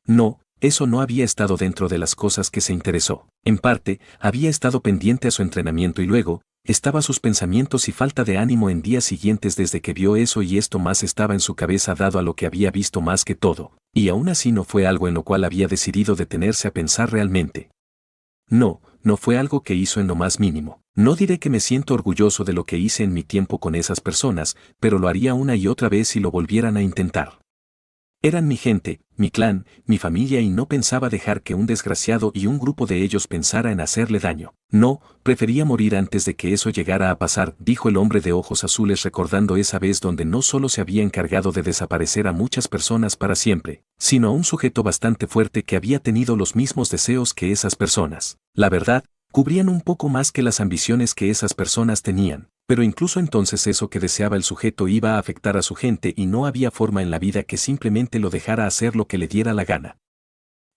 No, eso no había estado dentro de las cosas que se interesó. En parte, había estado pendiente a su entrenamiento y luego, estaba sus pensamientos y falta de ánimo en días siguientes desde que vio eso y esto más estaba en su cabeza dado a lo que había visto más que todo, y aún así no fue algo en lo cual había decidido detenerse a pensar realmente. No, no fue algo que hizo en lo más mínimo. No diré que me siento orgulloso de lo que hice en mi tiempo con esas personas, pero lo haría una y otra vez si lo volvieran a intentar. Eran mi gente, mi clan, mi familia y no pensaba dejar que un desgraciado y un grupo de ellos pensara en hacerle daño. No, prefería morir antes de que eso llegara a pasar, dijo el hombre de ojos azules recordando esa vez donde no solo se había encargado de desaparecer a muchas personas para siempre, sino a un sujeto bastante fuerte que había tenido los mismos deseos que esas personas. La verdad, cubrían un poco más que las ambiciones que esas personas tenían. Pero incluso entonces eso que deseaba el sujeto iba a afectar a su gente y no había forma en la vida que simplemente lo dejara hacer lo que le diera la gana.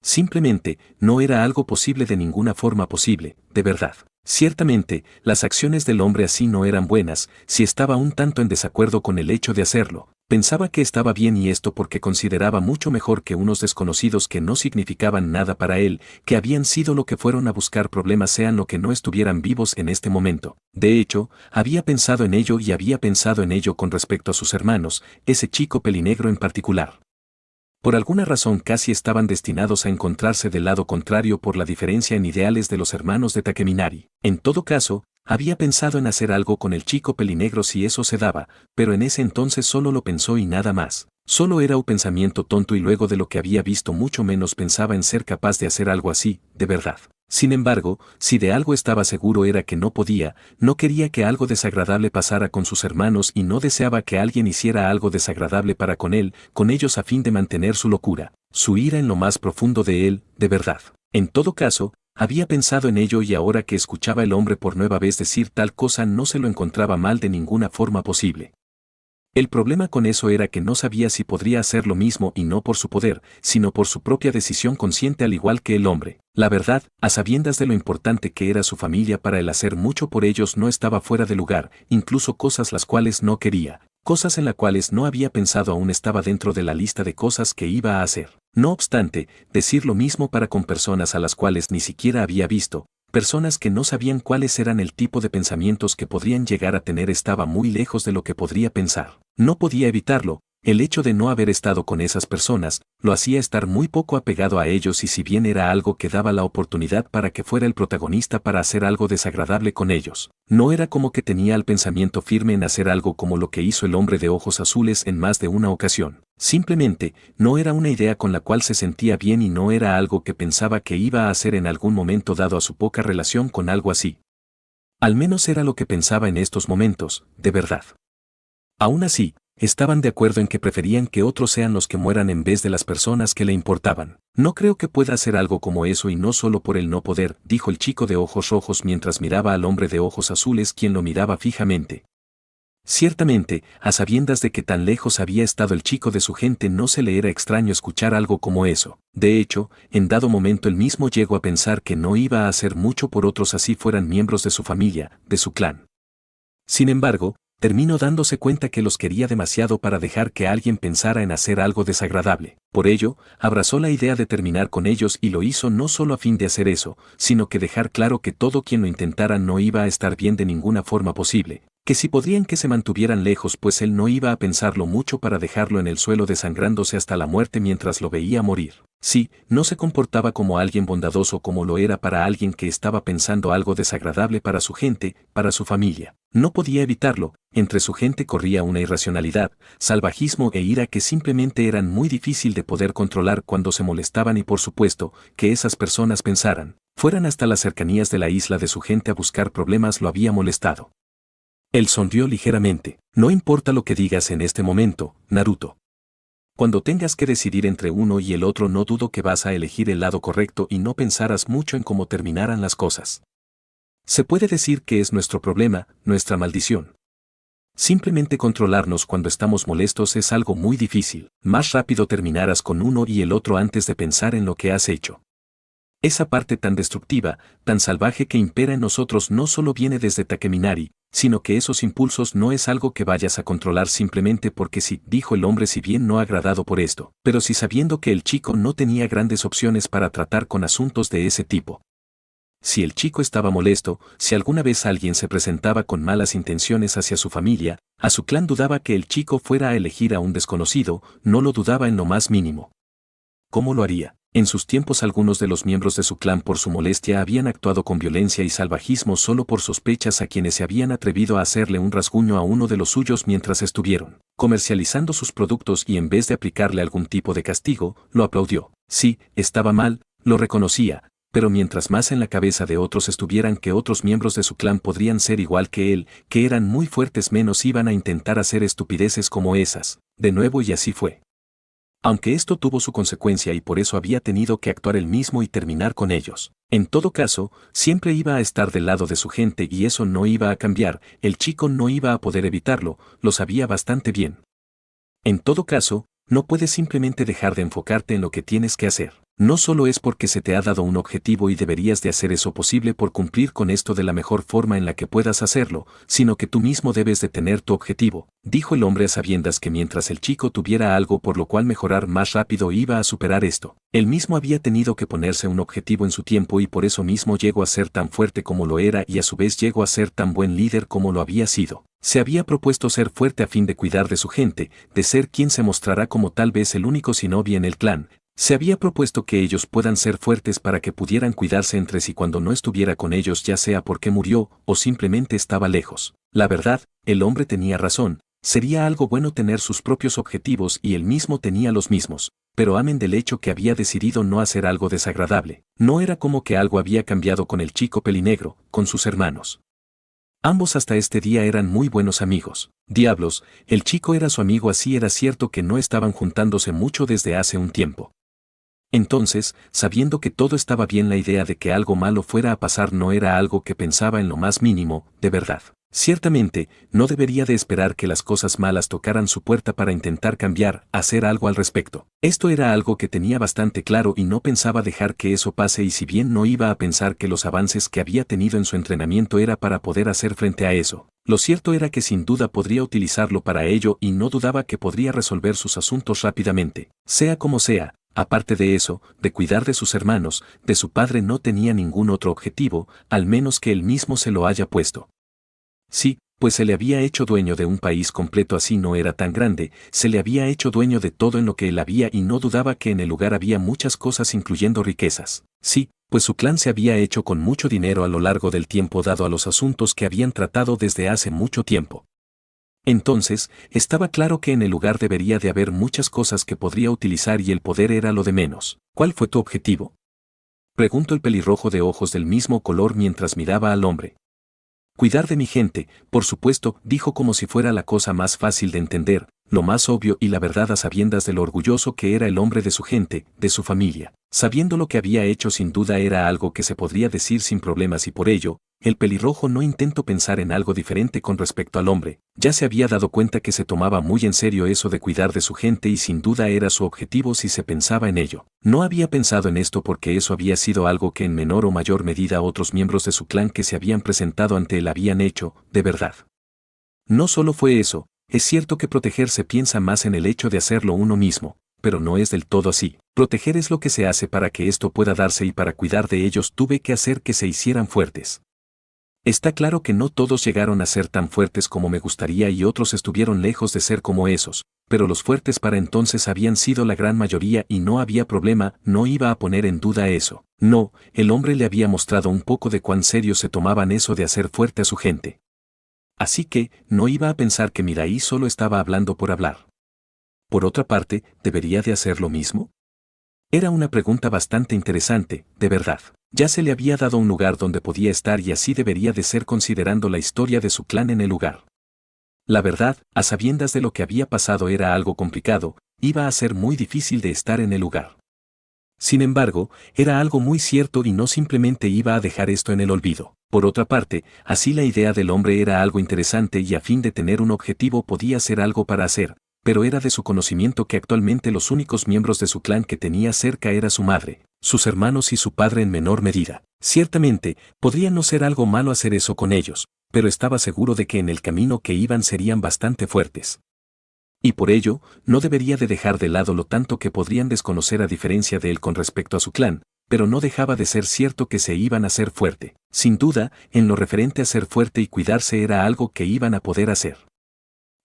Simplemente, no era algo posible de ninguna forma posible, de verdad. Ciertamente, las acciones del hombre así no eran buenas, si estaba un tanto en desacuerdo con el hecho de hacerlo. Pensaba que estaba bien y esto porque consideraba mucho mejor que unos desconocidos que no significaban nada para él, que habían sido lo que fueron a buscar problemas sean lo que no estuvieran vivos en este momento. De hecho, había pensado en ello y había pensado en ello con respecto a sus hermanos, ese chico pelinegro en particular. Por alguna razón casi estaban destinados a encontrarse del lado contrario por la diferencia en ideales de los hermanos de Takeminari. En todo caso, había pensado en hacer algo con el chico pelinegro si eso se daba, pero en ese entonces solo lo pensó y nada más. Solo era un pensamiento tonto y luego de lo que había visto mucho menos pensaba en ser capaz de hacer algo así, de verdad. Sin embargo, si de algo estaba seguro era que no quería que algo desagradable pasara con sus hermanos y no deseaba que alguien hiciera algo desagradable para con ellos a fin de mantener su locura, su ira en lo más profundo de él, de verdad. En todo caso, había pensado en ello y ahora que escuchaba el hombre por nueva vez decir tal cosa no se lo encontraba mal de ninguna forma posible. El problema con eso era que no sabía si podría hacer lo mismo y no por su poder, sino por su propia decisión consciente al igual que el hombre. La verdad, a sabiendas de lo importante que era su familia para el hacer mucho por ellos no estaba fuera de lugar, incluso cosas las cuales no quería, cosas en las cuales no había pensado aún estaba dentro de la lista de cosas que iba a hacer. No obstante, decir lo mismo para con personas a las cuales ni siquiera había visto, personas que no sabían cuáles eran el tipo de pensamientos que podrían llegar a tener estaba muy lejos de lo que podría pensar. No podía evitarlo, el hecho de no haber estado con esas personas, lo hacía estar muy poco apegado a ellos y si bien era algo que daba la oportunidad para que fuera el protagonista para hacer algo desagradable con ellos, no era como que tenía el pensamiento firme en hacer algo como lo que hizo el hombre de ojos azules en más de una ocasión. Simplemente, no era una idea con la cual se sentía bien y no era algo que pensaba que iba a hacer en algún momento dado a su poca relación con algo así. Al menos era lo que pensaba en estos momentos, de verdad. Aún así, estaban de acuerdo en que preferían que otros sean los que mueran en vez de las personas que le importaban. No creo que pueda hacer algo como eso y no solo por el no poder, dijo el chico de ojos rojos mientras miraba al hombre de ojos azules quien lo miraba fijamente. Ciertamente, a sabiendas de que tan lejos había estado el chico de su gente no se le era extraño escuchar algo como eso. De hecho, en dado momento él mismo llegó a pensar que no iba a hacer mucho por otros así fueran miembros de su familia, de su clan. Sin embargo, terminó dándose cuenta que los quería demasiado para dejar que alguien pensara en hacer algo desagradable. Por ello, abrazó la idea de terminar con ellos y lo hizo no solo a fin de hacer eso, sino que dejar claro que todo quien lo intentara no iba a estar bien de ninguna forma posible, que si podrían que se mantuvieran lejos pues él no iba a pensarlo mucho para dejarlo en el suelo desangrándose hasta la muerte mientras lo veía morir. Sí, no se comportaba como alguien bondadoso como lo era para alguien que estaba pensando algo desagradable para su gente, para su familia. No podía evitarlo, entre su gente corría una irracionalidad, salvajismo e ira que simplemente eran muy difícil de poder controlar cuando se molestaban y por supuesto, que esas personas pensaran, fueran hasta las cercanías de la isla de su gente a buscar problemas lo había molestado. Él sonrió ligeramente. No importa lo que digas en este momento, Naruto. Cuando tengas que decidir entre uno y el otro no dudo que vas a elegir el lado correcto y no pensarás mucho en cómo terminarán las cosas. Se puede decir que es nuestro problema, nuestra maldición. Simplemente controlarnos cuando estamos molestos es algo muy difícil. Más rápido terminarás con uno y el otro antes de pensar en lo que has hecho. Esa parte tan destructiva, tan salvaje que impera en nosotros no solo viene desde Takeminari, sino que esos impulsos no es algo que vayas a controlar simplemente porque sí, dijo el hombre si bien no agradado por esto, pero sí sabiendo que el chico no tenía grandes opciones para tratar con asuntos de ese tipo. Si el chico estaba molesto, si alguna vez alguien se presentaba con malas intenciones hacia su familia, a su clan dudaba que el chico fuera a elegir a un desconocido, no lo dudaba en lo más mínimo. ¿Cómo lo haría? En sus tiempos algunos de los miembros de su clan por su molestia habían actuado con violencia y salvajismo solo por sospechas a quienes se habían atrevido a hacerle un rasguño a uno de los suyos mientras estuvieron comercializando sus productos y en vez de aplicarle algún tipo de castigo, lo aplaudió. Sí, estaba mal, lo reconocía, pero mientras más en la cabeza de otros estuvieran que otros miembros de su clan podrían ser igual que él, que eran muy fuertes, menos iban a intentar hacer estupideces como esas. De nuevo, y así fue. Aunque esto tuvo su consecuencia y por eso había tenido que actuar él mismo y terminar con ellos. En todo caso, siempre iba a estar del lado de su gente y eso no iba a cambiar, el chico no iba a poder evitarlo, lo sabía bastante bien. En todo caso, no puedes simplemente dejar de enfocarte en lo que tienes que hacer. No solo es porque se te ha dado un objetivo y deberías de hacer eso posible por cumplir con esto de la mejor forma en la que puedas hacerlo, sino que tú mismo debes de tener tu objetivo, dijo el hombre a sabiendas que mientras el chico tuviera algo por lo cual mejorar más rápido iba a superar esto. Él mismo había tenido que ponerse un objetivo en su tiempo y por eso mismo llegó a ser tan fuerte como lo era y a su vez llegó a ser tan buen líder como lo había sido. Se había propuesto ser fuerte a fin de cuidar de su gente, de ser quien se mostrará como tal vez el único shinobi en el clan. Se había propuesto que ellos puedan ser fuertes para que pudieran cuidarse entre sí cuando no estuviera con ellos, ya sea porque murió o simplemente estaba lejos. La verdad, el hombre tenía razón, sería algo bueno tener sus propios objetivos y él mismo tenía los mismos, pero amen del hecho que había decidido no hacer algo desagradable. No era como que algo había cambiado con el chico pelinegro, con sus hermanos. Ambos hasta este día eran muy buenos amigos. Diablos, el chico era su amigo, así era cierto que no estaban juntándose mucho desde hace un tiempo. Entonces, sabiendo que todo estaba bien, la idea de que algo malo fuera a pasar no era algo que pensaba en lo más mínimo, de verdad. Ciertamente, no debería de esperar que las cosas malas tocaran su puerta para intentar cambiar, hacer algo al respecto. Esto era algo que tenía bastante claro y no pensaba dejar que eso pase, y si bien no iba a pensar que los avances que había tenido en su entrenamiento era para poder hacer frente a eso, lo cierto era que sin duda podría utilizarlo para ello y no dudaba que podría resolver sus asuntos rápidamente. Sea como sea, aparte de eso, de cuidar de sus hermanos, de su padre, no tenía ningún otro objetivo, al menos que él mismo se lo haya puesto. Sí, pues se le había hecho dueño de un país completo, así no era tan grande, se le había hecho dueño de todo en lo que él había y no dudaba que en el lugar había muchas cosas incluyendo riquezas. Sí, pues su clan se había hecho con mucho dinero a lo largo del tiempo dado a los asuntos que habían tratado desde hace mucho tiempo. Entonces, estaba claro que en el lugar debería de haber muchas cosas que podría utilizar y el poder era lo de menos. ¿Cuál fue tu objetivo?, preguntó el pelirrojo de ojos del mismo color mientras miraba al hombre. Cuidar de mi gente, por supuesto, dijo como si fuera la cosa más fácil de entender, lo más obvio y la verdad a sabiendas de lo orgulloso que era el hombre de su gente, de su familia. Sabiendo lo que había hecho, sin duda era algo que se podría decir sin problemas y por ello, el pelirrojo no intentó pensar en algo diferente con respecto al hombre. Ya se había dado cuenta que se tomaba muy en serio eso de cuidar de su gente y sin duda era su objetivo si se pensaba en ello. No había pensado en esto porque eso había sido algo que en menor o mayor medida otros miembros de su clan que se habían presentado ante él habían hecho, de verdad. No solo fue eso, es cierto que proteger se piensa más en el hecho de hacerlo uno mismo, pero no es del todo así. Proteger es lo que se hace para que esto pueda darse y para cuidar de ellos tuve que hacer que se hicieran fuertes. Está claro que no todos llegaron a ser tan fuertes como me gustaría y otros estuvieron lejos de ser como esos, pero los fuertes para entonces habían sido la gran mayoría y no había problema, no iba a poner en duda eso. No, el hombre le había mostrado un poco de cuán serio se tomaban eso de hacer fuerte a su gente. Así que, no iba a pensar que Mirai solo estaba hablando por hablar. Por otra parte, ¿debería de hacer lo mismo? Era una pregunta bastante interesante, de verdad. Ya se le había dado un lugar donde podía estar y así debería de ser considerando la historia de su clan en el lugar. La verdad, a sabiendas de lo que había pasado era algo complicado, iba a ser muy difícil de estar en el lugar. Sin embargo, era algo muy cierto y no simplemente iba a dejar esto en el olvido. Por otra parte, así la idea del hombre era algo interesante y a fin de tener un objetivo podía ser algo para hacer, pero era de su conocimiento que actualmente los únicos miembros de su clan que tenía cerca era su madre, sus hermanos y su padre en menor medida. Ciertamente, podría no ser algo malo hacer eso con ellos, pero estaba seguro de que en el camino que iban serían bastante fuertes. Y por ello, no debería de dejar de lado lo tanto que podrían desconocer a diferencia de él con respecto a su clan, pero no dejaba de ser cierto que se iban a hacer fuerte. Sin duda, en lo referente a ser fuerte y cuidarse era algo que iban a poder hacer.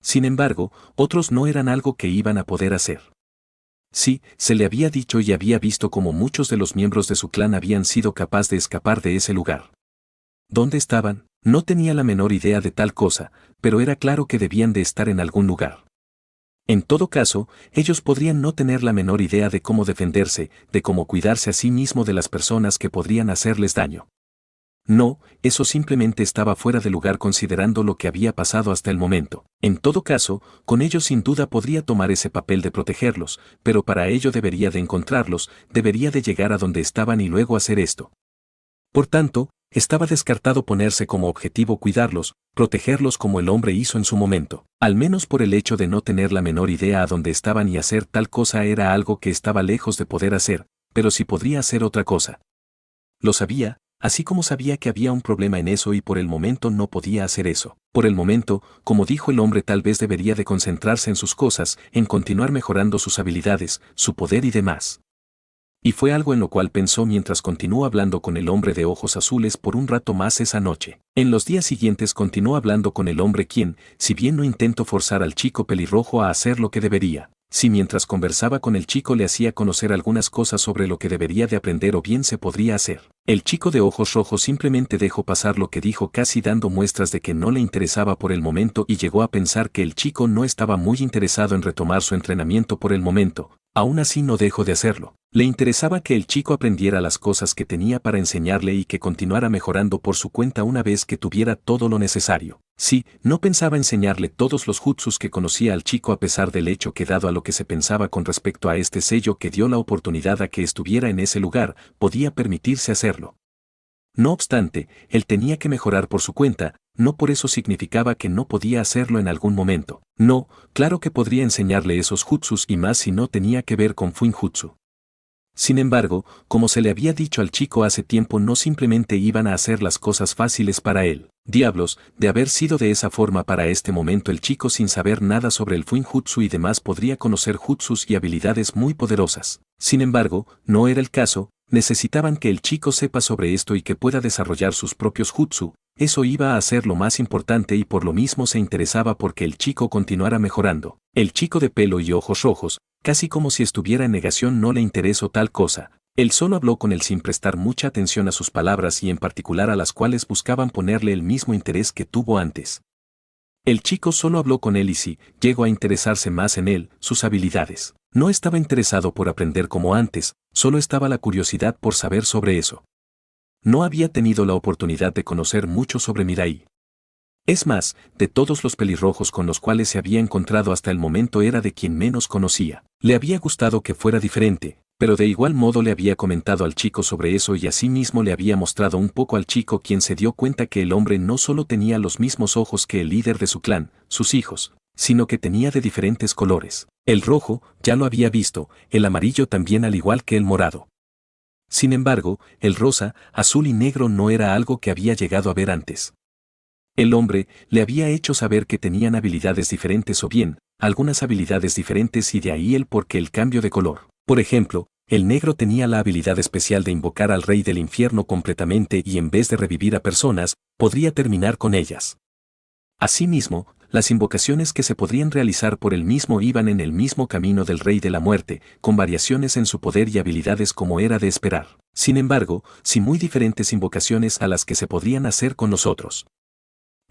Sin embargo, otros no eran algo que iban a poder hacer. Sí, se le había dicho y había visto cómo muchos de los miembros de su clan habían sido capaces de escapar de ese lugar. ¿Dónde estaban? No tenía la menor idea de tal cosa, pero era claro que debían de estar en algún lugar. En todo caso, ellos podrían no tener la menor idea de cómo defenderse, de cómo cuidarse a sí mismo de las personas que podrían hacerles daño. No, eso simplemente estaba fuera de lugar considerando lo que había pasado hasta el momento. En todo caso, con ellos sin duda podría tomar ese papel de protegerlos, pero para ello debería de encontrarlos, debería de llegar a donde estaban y luego hacer esto. Por tanto, estaba descartado ponerse como objetivo cuidarlos, protegerlos como el hombre hizo en su momento. Al menos por el hecho de no tener la menor idea a dónde estaban y hacer tal cosa era algo que estaba lejos de poder hacer, pero sí podría hacer otra cosa. Lo sabía, así como sabía que había un problema en eso y por el momento no podía hacer eso. Por el momento, como dijo el hombre, tal vez debería de concentrarse en sus cosas, en continuar mejorando sus habilidades, su poder y demás. Y fue algo en lo cual pensó mientras continuó hablando con el hombre de ojos azules por un rato más esa noche. En los días siguientes continuó hablando con el hombre quien, si bien no intentó forzar al chico pelirrojo a hacer lo que debería, si mientras conversaba con el chico le hacía conocer algunas cosas sobre lo que debería de aprender o bien se podría hacer. El chico de ojos rojos simplemente dejó pasar lo que dijo casi dando muestras de que no le interesaba por el momento y llegó a pensar que el chico no estaba muy interesado en retomar su entrenamiento por el momento. Aún así no dejó de hacerlo. Le interesaba que el chico aprendiera las cosas que tenía para enseñarle y que continuara mejorando por su cuenta una vez que tuviera todo lo necesario. Sí, no pensaba enseñarle todos los jutsus que conocía al chico a pesar del hecho que dado a lo que se pensaba con respecto a este sello que dio la oportunidad a que estuviera en ese lugar, podía permitirse hacerlo. No obstante, él tenía que mejorar por su cuenta, no por eso significaba que no podía hacerlo en algún momento. No, claro que podría enseñarle esos jutsus y más si no tenía que ver con Fuinjutsu. Sin embargo, como se le había dicho al chico hace tiempo, no simplemente iban a hacer las cosas fáciles para él. Diablos, de haber sido de esa forma para este momento el chico sin saber nada sobre el Fuinjutsu y demás podría conocer jutsus y habilidades muy poderosas. Sin embargo, no era el caso. Necesitaban que el chico sepa sobre esto y que pueda desarrollar sus propios jutsu, eso iba a ser lo más importante y por lo mismo se interesaba porque el chico continuara mejorando. El chico de pelo y ojos rojos, casi como si estuviera en negación, no le interesó tal cosa. Él solo habló con él sin prestar mucha atención a sus palabras y en particular a las cuales buscaban ponerle el mismo interés que tuvo antes. El chico solo habló con él y sí, llegó a interesarse más en él, sus habilidades. No estaba interesado por aprender como antes, solo estaba la curiosidad por saber sobre eso. No había tenido la oportunidad de conocer mucho sobre Mirai. Es más, de todos los pelirrojos con los cuales se había encontrado hasta el momento era de quien menos conocía. Le había gustado que fuera diferente, pero de igual modo le había comentado al chico sobre eso y asimismo le había mostrado un poco al chico, quien se dio cuenta que el hombre no solo tenía los mismos ojos que el líder de su clan, sus hijos, sino que tenía de diferentes colores. El rojo, ya lo había visto, el amarillo también al igual que el morado. Sin embargo, el rosa, azul y negro no era algo que había llegado a ver antes. El hombre le había hecho saber que tenían habilidades diferentes o bien, algunas habilidades diferentes y de ahí el por qué el cambio de color. Por ejemplo, el negro tenía la habilidad especial de invocar al rey del infierno completamente y en vez de revivir a personas, podría terminar con ellas. Asimismo, las invocaciones que se podrían realizar por él mismo iban en el mismo camino del rey de la muerte, con variaciones en su poder y habilidades como era de esperar. Sin embargo, sí muy diferentes invocaciones a las que se podrían hacer con los otros.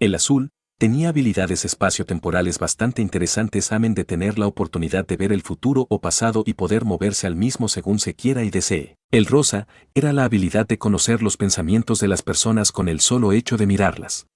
El azul tenía habilidades espaciotemporales bastante interesantes, amén de tener la oportunidad de ver el futuro o pasado y poder moverse al mismo según se quiera y desee. El rosa era la habilidad de conocer los pensamientos de las personas con el solo hecho de mirarlas.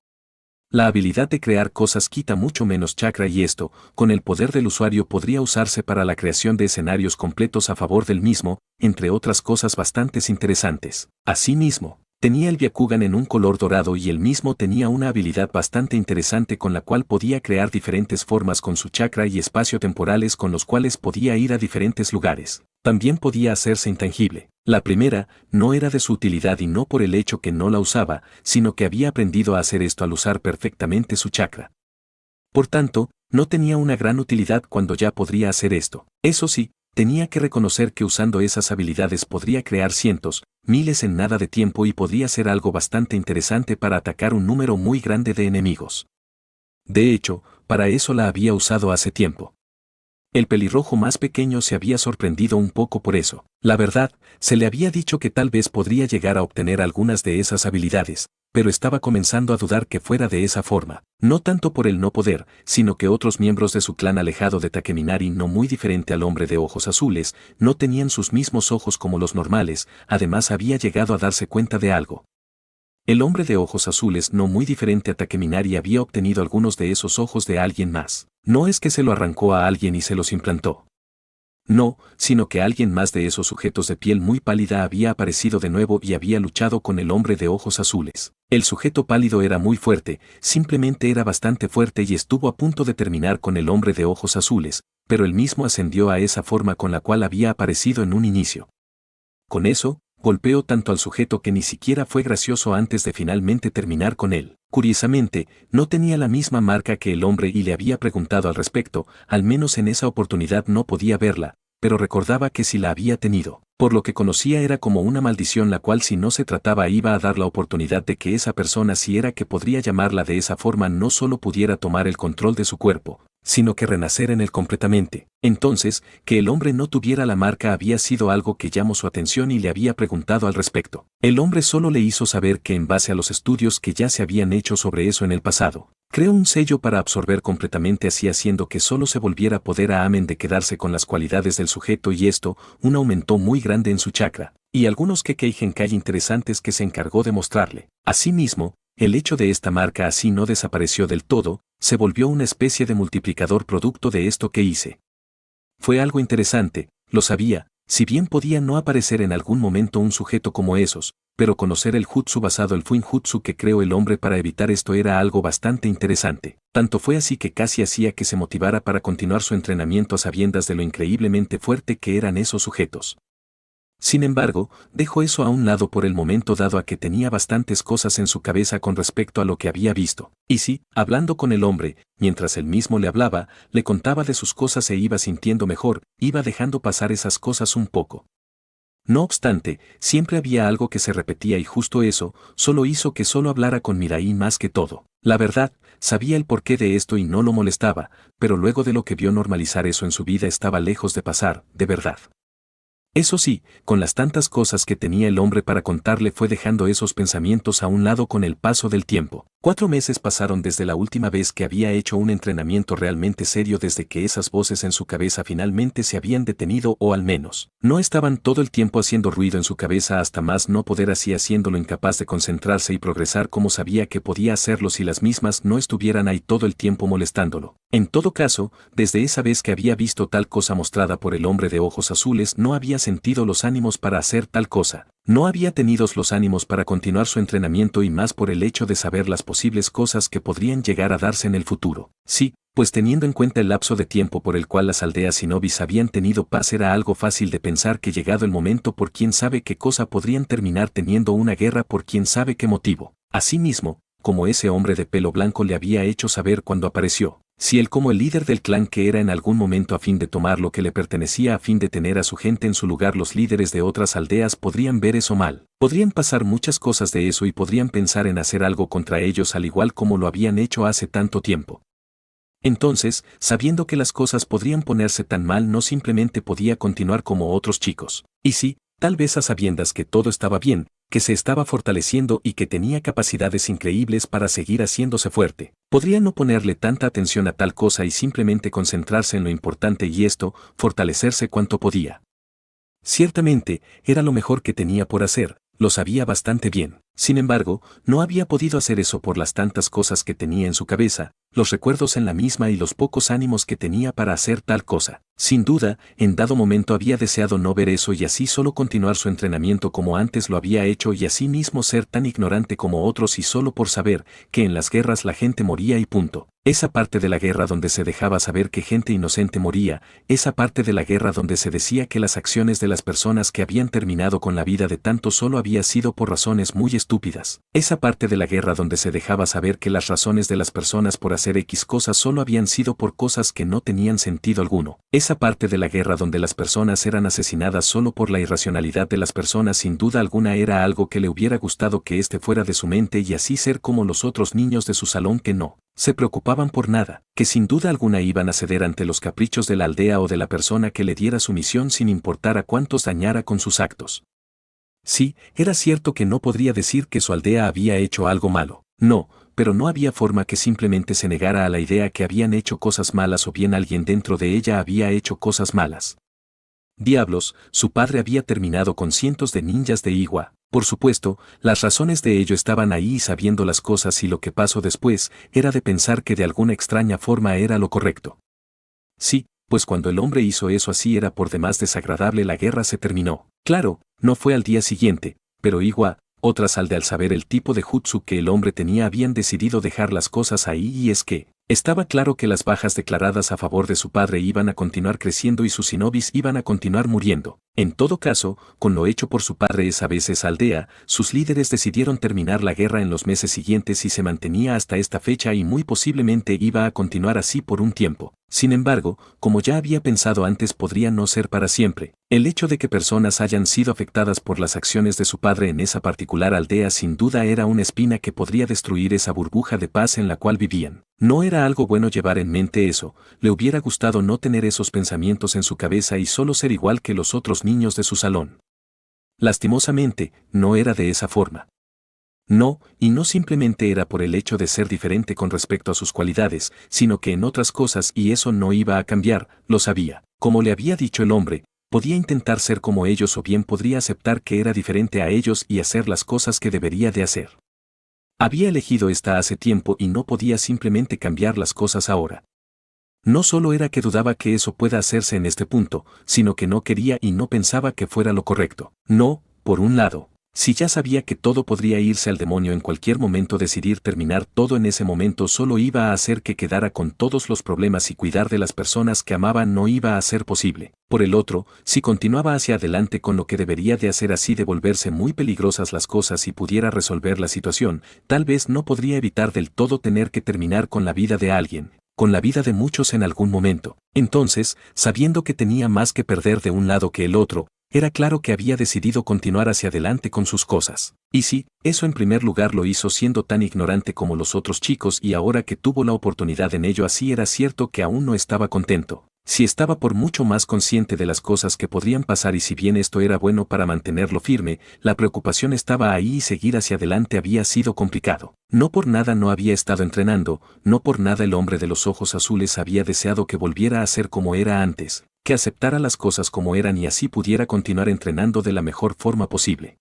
La habilidad de crear cosas quita mucho menos chakra y esto, con el poder del usuario, podría usarse para la creación de escenarios completos a favor del mismo, entre otras cosas bastante interesantes. Asimismo, tenía el Byakugan en un color dorado y él mismo tenía una habilidad bastante interesante con la cual podía crear diferentes formas con su chakra y espacio temporales con los cuales podía ir a diferentes lugares. También podía hacerse intangible. La primera no era de su utilidad y no por el hecho que no la usaba, sino que había aprendido a hacer esto al usar perfectamente su chakra. Por tanto, no tenía una gran utilidad cuando ya podría hacer esto. Eso sí, tenía que reconocer que usando esas habilidades podría crear cientos, miles en nada de tiempo y podría ser algo bastante interesante para atacar un número muy grande de enemigos. De hecho, para eso la había usado hace tiempo. El pelirrojo más pequeño se había sorprendido un poco por eso. La verdad, se le había dicho que tal vez podría llegar a obtener algunas de esas habilidades, pero estaba comenzando a dudar que fuera de esa forma, no tanto por el no poder, sino que otros miembros de su clan alejado de Takeminari, no muy diferente al hombre de ojos azules, no tenían sus mismos ojos como los normales. Además había llegado a darse cuenta de algo. El hombre de ojos azules, no muy diferente a Takeminari, había obtenido algunos de esos ojos de alguien más. No es que se lo arrancó a alguien y se los implantó. No, sino que alguien más de esos sujetos de piel muy pálida había aparecido de nuevo y había luchado con el hombre de ojos azules. El sujeto pálido era muy fuerte, simplemente era bastante fuerte y estuvo a punto de terminar con el hombre de ojos azules, pero él mismo ascendió a esa forma con la cual había aparecido en un inicio. Con eso, golpeó tanto al sujeto que ni siquiera fue gracioso antes de finalmente terminar con él. Curiosamente, no tenía la misma marca que el hombre y le había preguntado al respecto, al menos en esa oportunidad no podía verla, pero recordaba que sí la había tenido. Por lo que conocía era como una maldición, la cual si no se trataba iba a dar la oportunidad de que esa persona, si era que podría llamarla de esa forma, no solo pudiera tomar el control de su cuerpo, sino que renacer en él completamente. Entonces, que el hombre no tuviera la marca había sido algo que llamó su atención y le había preguntado al respecto. El hombre solo le hizo saber que en base a los estudios que ya se habían hecho sobre eso en el pasado, creó un sello para absorber completamente, así haciendo que solo se volviera poder a amén de quedarse con las cualidades del sujeto, y esto, un aumento muy grande en su chakra, y algunos Kekkei Genkai interesantes que se encargó de mostrarle. Asimismo, el hecho de esta marca así no desapareció del todo, se volvió una especie de multiplicador producto de esto que hice. Fue algo interesante, lo sabía, si bien podía no aparecer en algún momento un sujeto como esos, pero conocer el jutsu basado el Fuinjutsu que creó el hombre para evitar esto era algo bastante interesante. Tanto fue así que casi hacía que se motivara para continuar su entrenamiento a sabiendas de lo increíblemente fuerte que eran esos sujetos. Sin embargo, dejó eso a un lado por el momento, dado a que tenía bastantes cosas en su cabeza con respecto a lo que había visto. Y sí, hablando con el hombre, mientras él mismo le hablaba, le contaba de sus cosas e iba sintiendo mejor, iba dejando pasar esas cosas un poco. No obstante, siempre había algo que se repetía y justo eso, solo hizo que solo hablara con Mirai más que todo. La verdad, sabía el porqué de esto y no lo molestaba, pero luego de lo que vio normalizar eso en su vida estaba lejos de pasar, de verdad. Eso sí, con las tantas cosas que tenía el hombre para contarle, fue dejando esos pensamientos a un lado con el paso del tiempo. 4 meses pasaron desde la última vez que había hecho un entrenamiento realmente serio, desde que esas voces en su cabeza finalmente se habían detenido, o al menos, no estaban todo el tiempo haciendo ruido en su cabeza hasta más no poder, así haciéndolo incapaz de concentrarse y progresar como sabía que podía hacerlo si las mismas no estuvieran ahí todo el tiempo molestándolo. En todo caso, desde esa vez que había visto tal cosa mostrada por el hombre de ojos azules, no había sentido los ánimos para hacer tal cosa. No había tenido los ánimos para continuar su entrenamiento, y más por el hecho de saber las posibles cosas que podrían llegar a darse en el futuro. Sí, pues teniendo en cuenta el lapso de tiempo por el cual las aldeas shinobis habían tenido paz, era algo fácil de pensar que llegado el momento, por quién sabe qué cosa, podrían terminar teniendo una guerra por quién sabe qué motivo. Asimismo, como ese hombre de pelo blanco le había hecho saber cuando apareció, si él como el líder del clan que era en algún momento, a fin de tomar lo que le pertenecía, a fin de tener a su gente en su lugar, los líderes de otras aldeas podrían ver eso mal. Podrían pasar muchas cosas de eso y podrían pensar en hacer algo contra ellos, al igual como lo habían hecho hace tanto tiempo. Entonces, sabiendo que las cosas podrían ponerse tan mal, no simplemente podía continuar como otros chicos. Y sí, tal vez a sabiendas que todo estaba bien, que se estaba fortaleciendo y que tenía capacidades increíbles para seguir haciéndose fuerte, podría no ponerle tanta atención a tal cosa y simplemente concentrarse en lo importante, y esto, fortalecerse cuanto podía. Ciertamente, era lo mejor que tenía por hacer, lo sabía bastante bien. Sin embargo, no había podido hacer eso por las tantas cosas que tenía en su cabeza, los recuerdos en la misma y los pocos ánimos que tenía para hacer tal cosa. Sin duda, en dado momento había deseado no ver eso y así solo continuar su entrenamiento como antes lo había hecho, y así mismo ser tan ignorante como otros y solo por saber que en las guerras la gente moría y punto. Esa parte de la guerra donde se dejaba saber que gente inocente moría, esa parte de la guerra donde se decía que las acciones de las personas que habían terminado con la vida de tanto solo había sido por razones muy estúpidas. Esa parte de la guerra donde se dejaba saber que las razones de las personas por hacer X cosas solo habían sido por cosas que no tenían sentido alguno. Esa parte de la guerra donde las personas eran asesinadas solo por la irracionalidad de las personas, sin duda alguna era algo que le hubiera gustado que este fuera de su mente y así ser como los otros niños de su salón que no se preocupaban por nada, que sin duda alguna iban a ceder ante los caprichos de la aldea o de la persona que le diera su misión sin importar a cuántos dañara con sus actos. Sí, era cierto que no podría decir que su aldea había hecho algo malo. No, pero no había forma que simplemente se negara a la idea que habían hecho cosas malas o bien alguien dentro de ella había hecho cosas malas. Diablos, su padre había terminado con cientos de ninjas de Iwa. Por supuesto, las razones de ello estaban ahí y sabiendo las cosas y lo que pasó después, era de pensar que de alguna extraña forma era lo correcto. Sí, pues cuando el hombre hizo eso así era por demás desagradable, la guerra se terminó. Claro, no fue al día siguiente, pero Iwa, otras al saber el tipo de jutsu que el hombre tenía habían decidido dejar las cosas ahí y es que, estaba claro que las bajas declaradas a favor de su padre iban a continuar creciendo y sus shinobis iban a continuar muriendo. En todo caso, con lo hecho por su padre esa vez esa aldea, sus líderes decidieron terminar la guerra en los meses siguientes y se mantenía hasta esta fecha y muy posiblemente iba a continuar así por un tiempo. Sin embargo, como ya había pensado antes, podría no ser para siempre. El hecho de que personas hayan sido afectadas por las acciones de su padre en esa particular aldea sin duda era una espina que podría destruir esa burbuja de paz en la cual vivían. No era algo bueno llevar en mente eso, le hubiera gustado no tener esos pensamientos en su cabeza y solo ser igual que los otros niños de su salón. Lastimosamente, no era de esa forma. No, y no simplemente era por el hecho de ser diferente con respecto a sus cualidades, sino que en otras cosas y eso no iba a cambiar, lo sabía. Como le había dicho el hombre, podía intentar ser como ellos o bien podría aceptar que era diferente a ellos y hacer las cosas que debería de hacer. Había elegido esta hace tiempo y no podía simplemente cambiar las cosas ahora. No solo era que dudaba que eso pueda hacerse en este punto, sino que no quería y no pensaba que fuera lo correcto. No, por un lado, si ya sabía que todo podría irse al demonio en cualquier momento, decidir terminar todo en ese momento solo iba a hacer que quedara con todos los problemas y cuidar de las personas que amaba no iba a ser posible. Por el otro, si continuaba hacia adelante con lo que debería de hacer así de volverse muy peligrosas las cosas y pudiera resolver la situación, tal vez no podría evitar del todo tener que terminar con la vida de alguien, con la vida de muchos en algún momento. Entonces, sabiendo que tenía más que perder de un lado que el otro, era claro que había decidido continuar hacia adelante con sus cosas. Y sí, eso en primer lugar lo hizo siendo tan ignorante como los otros chicos y ahora que tuvo la oportunidad en ello así era cierto que aún no estaba contento. Si estaba por mucho más consciente de las cosas que podrían pasar y si bien esto era bueno para mantenerlo firme, la preocupación estaba ahí y seguir hacia adelante había sido complicado. No por nada no había estado entrenando, no por nada el hombre de los ojos azules había deseado que volviera a ser como era antes, que aceptara las cosas como eran y así pudiera continuar entrenando de la mejor forma posible.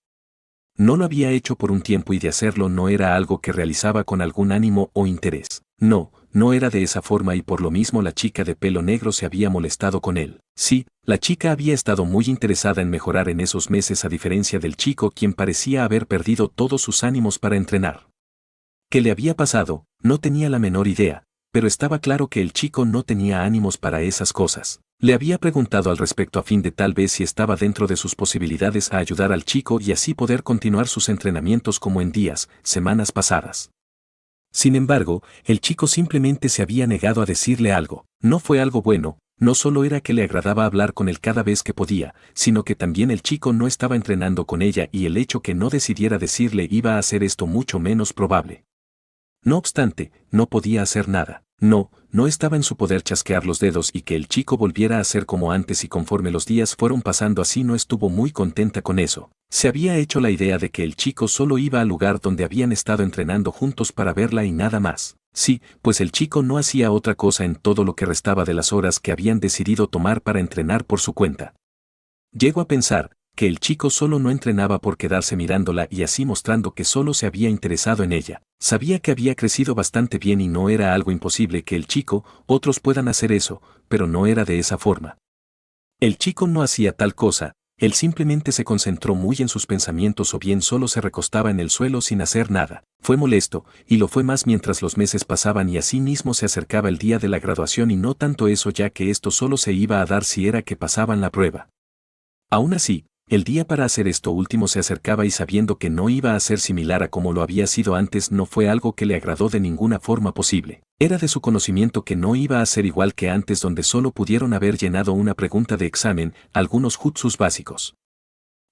No lo había hecho por un tiempo y de hacerlo no era algo que realizaba con algún ánimo o interés. No, no era de esa forma y por lo mismo la chica de pelo negro se había molestado con él. Sí, la chica había estado muy interesada en mejorar en esos meses a diferencia del chico quien parecía haber perdido todos sus ánimos para entrenar. ¿Qué le había pasado? No tenía la menor idea, pero estaba claro que el chico no tenía ánimos para esas cosas. Le había preguntado al respecto a fin de tal vez si estaba dentro de sus posibilidades a ayudar al chico y así poder continuar sus entrenamientos como en días, semanas pasadas. Sin embargo, el chico simplemente se había negado a decirle algo. No fue algo bueno, no solo era que le agradaba hablar con él cada vez que podía, sino que también el chico no estaba entrenando con ella y el hecho que no decidiera decirle iba a hacer esto mucho menos probable. No obstante, no podía hacer nada. No estaba en su poder chasquear los dedos y que el chico volviera a ser como antes y conforme los días fueron pasando así no estuvo muy contenta con eso. Se había hecho la idea de que el chico solo iba al lugar donde habían estado entrenando juntos para verla y nada más. Sí, pues el chico no hacía otra cosa en todo lo que restaba de las horas que habían decidido tomar para entrenar por su cuenta. Llegó a pensar que el chico solo no entrenaba por quedarse mirándola y así mostrando que solo se había interesado en ella. Sabía que había crecido bastante bien y no era algo imposible que el chico, otros puedan hacer eso, pero no era de esa forma. El chico no hacía tal cosa, él simplemente se concentró muy en sus pensamientos o bien solo se recostaba en el suelo sin hacer nada. Fue molesto, y lo fue más mientras los meses pasaban y así mismo se acercaba el día de la graduación y no tanto eso ya que esto solo se iba a dar si era que pasaban la prueba. Aún así, el día para hacer esto último se acercaba y sabiendo que no iba a ser similar a como lo había sido antes no fue algo que le agradó de ninguna forma posible. Era de su conocimiento que no iba a ser igual que antes donde solo pudieron haber llenado una pregunta de examen, algunos jutsus básicos.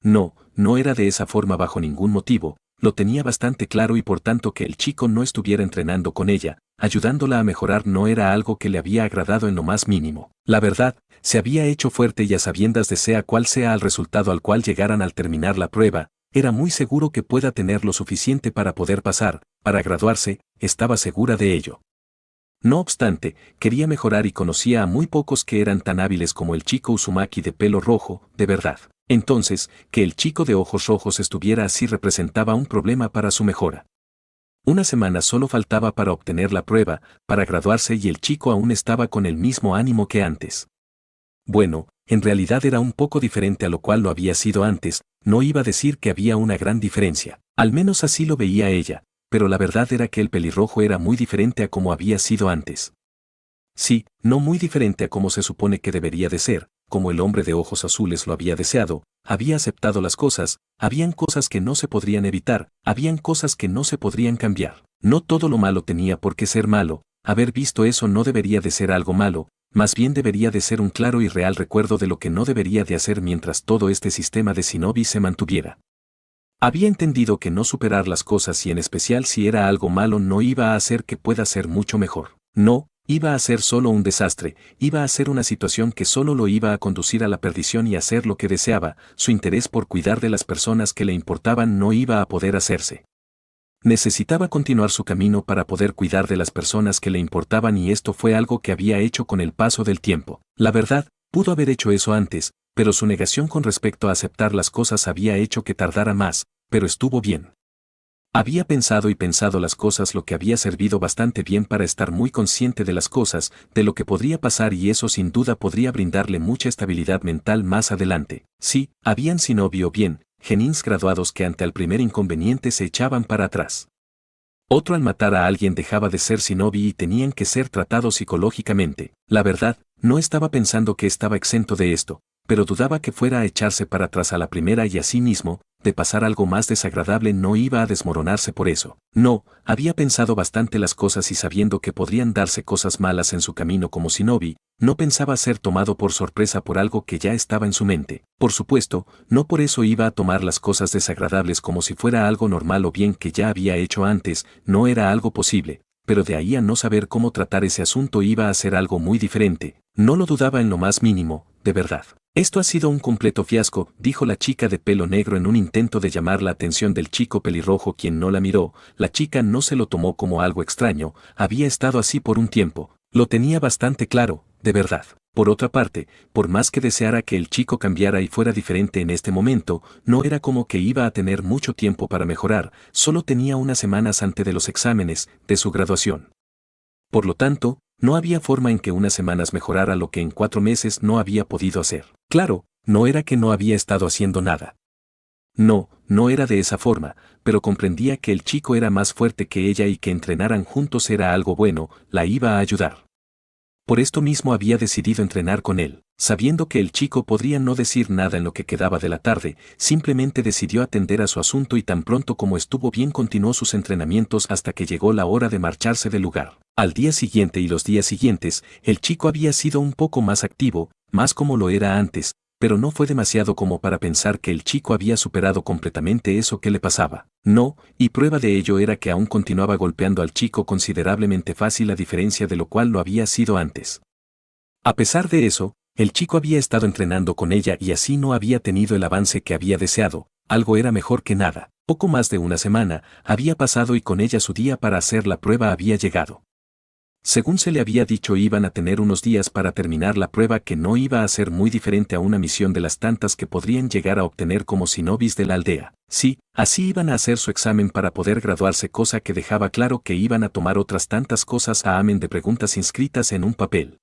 No era de esa forma bajo ningún motivo, lo tenía bastante claro y por tanto que el chico no estuviera entrenando con ella, ayudándola a mejorar no era algo que le había agradado en lo más mínimo. La verdad, se había hecho fuerte y a sabiendas de sea cual sea el resultado al cual llegaran al terminar la prueba, era muy seguro que pueda tener lo suficiente para poder pasar, para graduarse, estaba segura de ello. No obstante, quería mejorar y conocía a muy pocos que eran tan hábiles como el chico Uzumaki de pelo rojo, de verdad. Entonces, que el chico de ojos rojos estuviera así representaba un problema para su mejora. Una semana solo faltaba para obtener la prueba, para graduarse y el chico aún estaba con el mismo ánimo que antes. Bueno, en realidad era un poco diferente a lo cual lo había sido antes, no iba a decir que había una gran diferencia, al menos así lo veía ella, pero la verdad era que el pelirrojo era muy diferente a como había sido antes. Sí, no muy diferente a como se supone que debería de ser, como el hombre de ojos azules lo había deseado, había aceptado las cosas, habían cosas que no se podrían evitar, habían cosas que no se podrían cambiar. No todo lo malo tenía por qué ser malo, haber visto eso no debería de ser algo malo, más bien debería de ser un claro y real recuerdo de lo que no debería de hacer mientras todo este sistema de shinobi se mantuviera. Había entendido que no superar las cosas y en especial si era algo malo no iba a hacer que pueda ser mucho mejor. No, iba a ser solo un desastre, iba a ser una situación que solo lo iba a conducir a la perdición y hacer lo que deseaba, su interés por cuidar de las personas que le importaban no iba a poder hacerse. Necesitaba continuar su camino para poder cuidar de las personas que le importaban y esto fue algo que había hecho con el paso del tiempo. La verdad, pudo haber hecho eso antes, pero su negación con respecto a aceptar las cosas había hecho que tardara más, pero estuvo bien. Había pensado y pensado las cosas lo que había servido bastante bien para estar muy consciente de las cosas, de lo que podría pasar y eso sin duda podría brindarle mucha estabilidad mental más adelante. Sí, habían shinobi o bien, genins graduados que ante el primer inconveniente se echaban para atrás. Otro al matar a alguien dejaba de ser shinobi y tenían que ser tratados psicológicamente. La verdad, no estaba pensando que estaba exento de esto, pero dudaba que fuera a echarse para atrás a la primera y así mismo, de pasar algo más desagradable no iba a desmoronarse por eso. No, había pensado bastante las cosas y sabiendo que podrían darse cosas malas en su camino como shinobi, no pensaba ser tomado por sorpresa por algo que ya estaba en su mente. Por supuesto, no por eso iba a tomar las cosas desagradables como si fuera algo normal o bien que ya había hecho antes, no era algo posible, pero de ahí a no saber cómo tratar ese asunto iba a ser algo muy diferente, no lo dudaba en lo más mínimo, de verdad. Esto ha sido un completo fiasco, dijo la chica de pelo negro en un intento de llamar la atención del chico pelirrojo quien no la miró, la chica no se lo tomó como algo extraño, había estado así por un tiempo, lo tenía bastante claro, de verdad. Por otra parte, por más que deseara que el chico cambiara y fuera diferente en este momento, no era como que iba a tener mucho tiempo para mejorar, solo tenía unas semanas antes de los exámenes, de su graduación. Por lo tanto, no había forma en que unas semanas mejorara lo que en 4 meses no había podido hacer. Claro, no era que no había estado haciendo nada. No, no era de esa forma, pero comprendía que el chico era más fuerte que ella y que entrenaran juntos era algo bueno, la iba a ayudar. Por esto mismo había decidido entrenar con él, sabiendo que el chico podría no decir nada en lo que quedaba de la tarde, simplemente decidió atender a su asunto y tan pronto como estuvo bien continuó sus entrenamientos hasta que llegó la hora de marcharse del lugar. Al día siguiente y los días siguientes, el chico había sido un poco más activo, más como lo era antes, pero no fue demasiado como para pensar que el chico había superado completamente eso que le pasaba. No, y prueba de ello era que aún continuaba golpeando al chico considerablemente fácil a diferencia de lo cual lo había sido antes. A pesar de eso, el chico había estado entrenando con ella y así no había tenido el avance que había deseado, algo era mejor que nada. Poco más de una semana había pasado y con ella su día para hacer la prueba había llegado. Según se le había dicho iban a tener unos días para terminar la prueba que no iba a ser muy diferente a una misión de las tantas que podrían llegar a obtener como shinobis de la aldea. Sí, así iban a hacer su examen para poder graduarse cosa que dejaba claro que iban a tomar otras tantas cosas a amén de preguntas inscritas en un papel.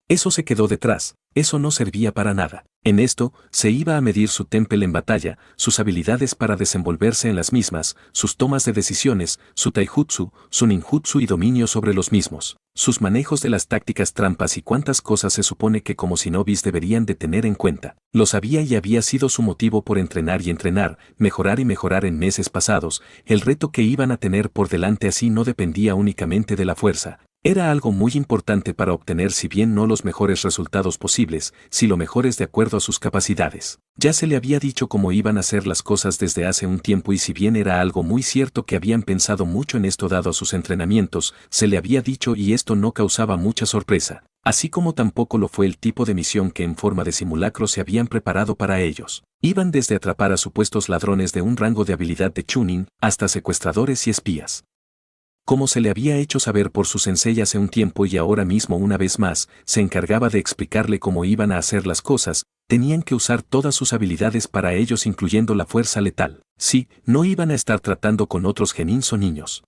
Eso se quedó detrás, eso no servía para nada. En esto, se iba a medir su temple en batalla, sus habilidades para desenvolverse en las mismas, sus tomas de decisiones, su taijutsu, su ninjutsu y dominio sobre los mismos, sus manejos de las tácticas trampas y cuántas cosas se supone que como shinobis deberían de tener en cuenta. Lo sabía y había sido su motivo por entrenar y entrenar, mejorar y mejorar en meses pasados, el reto que iban a tener por delante así no dependía únicamente de la fuerza. Era algo muy importante para obtener si bien no los mejores resultados posibles, si lo mejores de acuerdo a sus capacidades. Ya se le había dicho cómo iban a ser las cosas desde hace un tiempo y si bien era algo muy cierto que habían pensado mucho en esto dado a sus entrenamientos, se le había dicho y esto no causaba mucha sorpresa, así como tampoco lo fue el tipo de misión que en forma de simulacro se habían preparado para ellos. Iban desde atrapar a supuestos ladrones de un rango de habilidad de Chunin hasta secuestradores y espías. Como se le había hecho saber por su sensei hace un tiempo y ahora mismo una vez más, se encargaba de explicarle cómo iban a hacer las cosas, tenían que usar todas sus habilidades para ellos incluyendo la fuerza letal. Sí, no iban a estar tratando con otros genins o niños.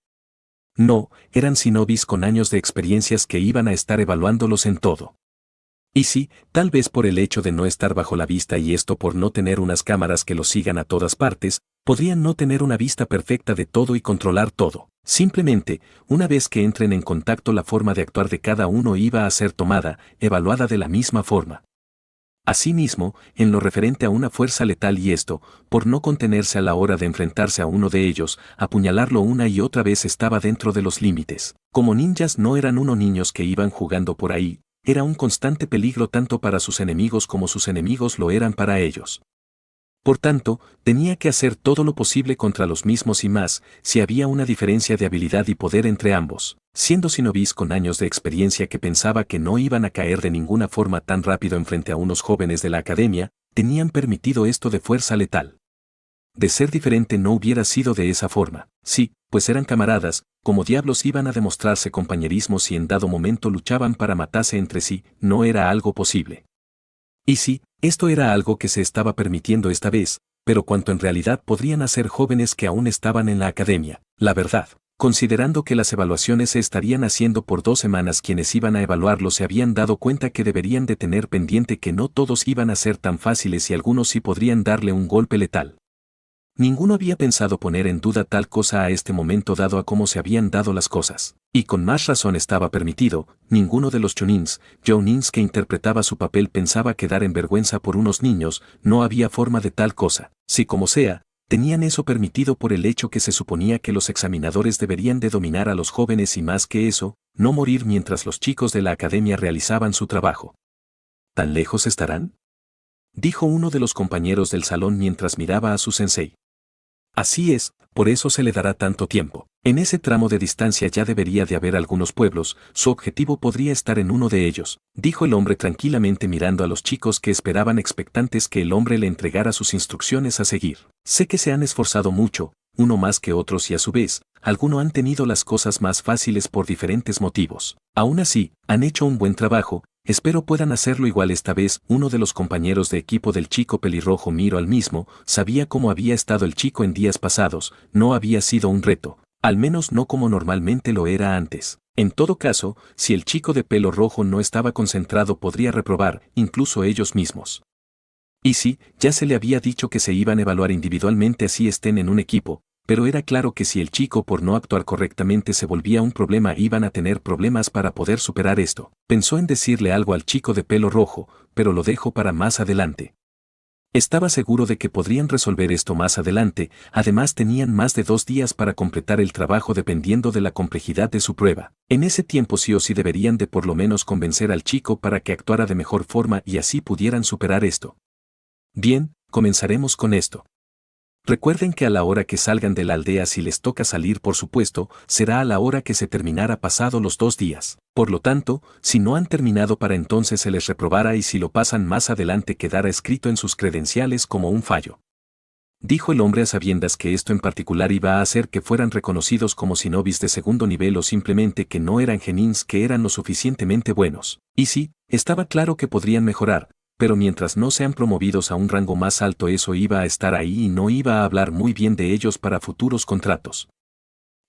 No, eran shinobis con años de experiencias que iban a estar evaluándolos en todo. Y sí, tal vez por el hecho de no estar bajo la vista y esto por no tener unas cámaras que los sigan a todas partes, podrían no tener una vista perfecta de todo y controlar todo. Simplemente, una vez que entren en contacto la forma de actuar de cada uno iba a ser tomada, evaluada de la misma forma. Asimismo, en lo referente a una fuerza letal y esto, por no contenerse a la hora de enfrentarse a uno de ellos, apuñalarlo una y otra vez estaba dentro de los límites. Como ninjas no eran niños que iban jugando por ahí, era un constante peligro tanto para sus enemigos como sus enemigos lo eran para ellos. Por tanto, tenía que hacer todo lo posible contra los mismos y más, si había una diferencia de habilidad y poder entre ambos. Siendo shinobis con años de experiencia que pensaba que no iban a caer de ninguna forma tan rápido enfrente a unos jóvenes de la academia, tenían permitido esto de fuerza letal. De ser diferente no hubiera sido de esa forma. Sí, pues eran camaradas, como diablos iban a demostrarse compañerismo si en dado momento luchaban para matarse entre sí, no era algo posible. Y sí, esto era algo que se estaba permitiendo esta vez, pero cuanto en realidad podrían hacer jóvenes que aún estaban en la academia, la verdad. Considerando que las evaluaciones se estarían haciendo por 2 semanas, quienes iban a evaluarlo se habían dado cuenta que deberían de tener pendiente que no todos iban a ser tan fáciles y algunos sí podrían darle un golpe letal. Ninguno había pensado poner en duda tal cosa a este momento dado a cómo se habían dado las cosas. Y con más razón estaba permitido, ninguno de los jounins que interpretaba su papel pensaba quedar en vergüenza por unos niños, no había forma de tal cosa. Si como sea, tenían eso permitido por el hecho que se suponía que los examinadores deberían de dominar a los jóvenes y más que eso, no morir mientras los chicos de la academia realizaban su trabajo. ¿Tan lejos estarán?, dijo uno de los compañeros del salón mientras miraba a su sensei. Así es, por eso se le dará tanto tiempo. En ese tramo de distancia ya debería de haber algunos pueblos, su objetivo podría estar en uno de ellos, dijo el hombre tranquilamente mirando a los chicos que esperaban expectantes que el hombre le entregara sus instrucciones a seguir. Sé que se han esforzado mucho, uno más que otros y a su vez, algunos han tenido las cosas más fáciles por diferentes motivos. Aún así, han hecho un buen trabajo. Espero puedan hacerlo igual esta vez. Uno de los compañeros de equipo del chico pelirrojo miró al mismo, sabía cómo había estado el chico en días pasados, no había sido un reto, al menos no como normalmente lo era antes. En todo caso, si el chico de pelo rojo no estaba concentrado podría reprobar, incluso ellos mismos. Y sí, ya se le había dicho que se iban a evaluar individualmente así estén en un equipo, pero era claro que si el chico por no actuar correctamente se volvía un problema iban a tener problemas para poder superar esto. Pensó en decirle algo al chico de pelo rojo, pero lo dejo para más adelante. Estaba seguro de que podrían resolver esto más adelante, además tenían más de 2 días para completar el trabajo dependiendo de la complejidad de su prueba. En ese tiempo sí o sí deberían de por lo menos convencer al chico para que actuara de mejor forma y así pudieran superar esto. Bien, comenzaremos con esto. Recuerden que a la hora que salgan de la aldea, si les toca salir por supuesto, será a la hora que se terminara pasado los 2 días. Por lo tanto, si no han terminado para entonces se les reprobará y si lo pasan más adelante quedará escrito en sus credenciales como un fallo. Dijo el hombre a sabiendas que esto en particular iba a hacer que fueran reconocidos como shinobis de segundo nivel o simplemente que no eran genins que eran lo suficientemente buenos. Y sí, estaba claro que podrían mejorar, pero mientras no sean promovidos a un rango más alto eso iba a estar ahí y no iba a hablar muy bien de ellos para futuros contratos.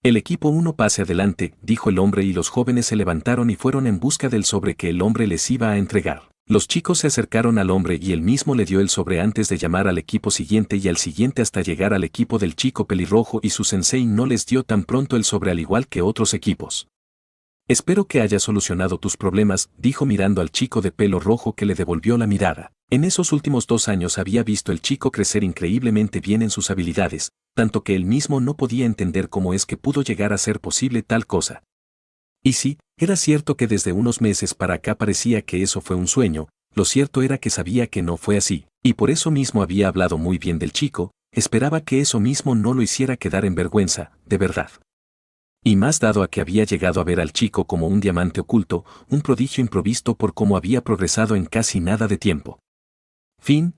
El equipo 1 pase adelante, dijo el hombre y los jóvenes se levantaron y fueron en busca del sobre que el hombre les iba a entregar. Los chicos se acercaron al hombre y él mismo le dio el sobre antes de llamar al equipo siguiente y al siguiente hasta llegar al equipo del chico pelirrojo y su sensei no les dio tan pronto el sobre al igual que otros equipos. Espero que haya solucionado tus problemas, dijo mirando al chico de pelo rojo que le devolvió la mirada. En esos últimos 2 años había visto el chico crecer increíblemente bien en sus habilidades, tanto que él mismo no podía entender cómo es que pudo llegar a ser posible tal cosa. Y sí, era cierto que desde unos meses para acá parecía que eso fue un sueño, lo cierto era que sabía que no fue así, y por eso mismo había hablado muy bien del chico, esperaba que eso mismo no lo hiciera quedar en vergüenza, de verdad. Y más dado a que había llegado a ver al chico como un diamante oculto, un prodigio improvisto por cómo había progresado en casi nada de tiempo. Fin,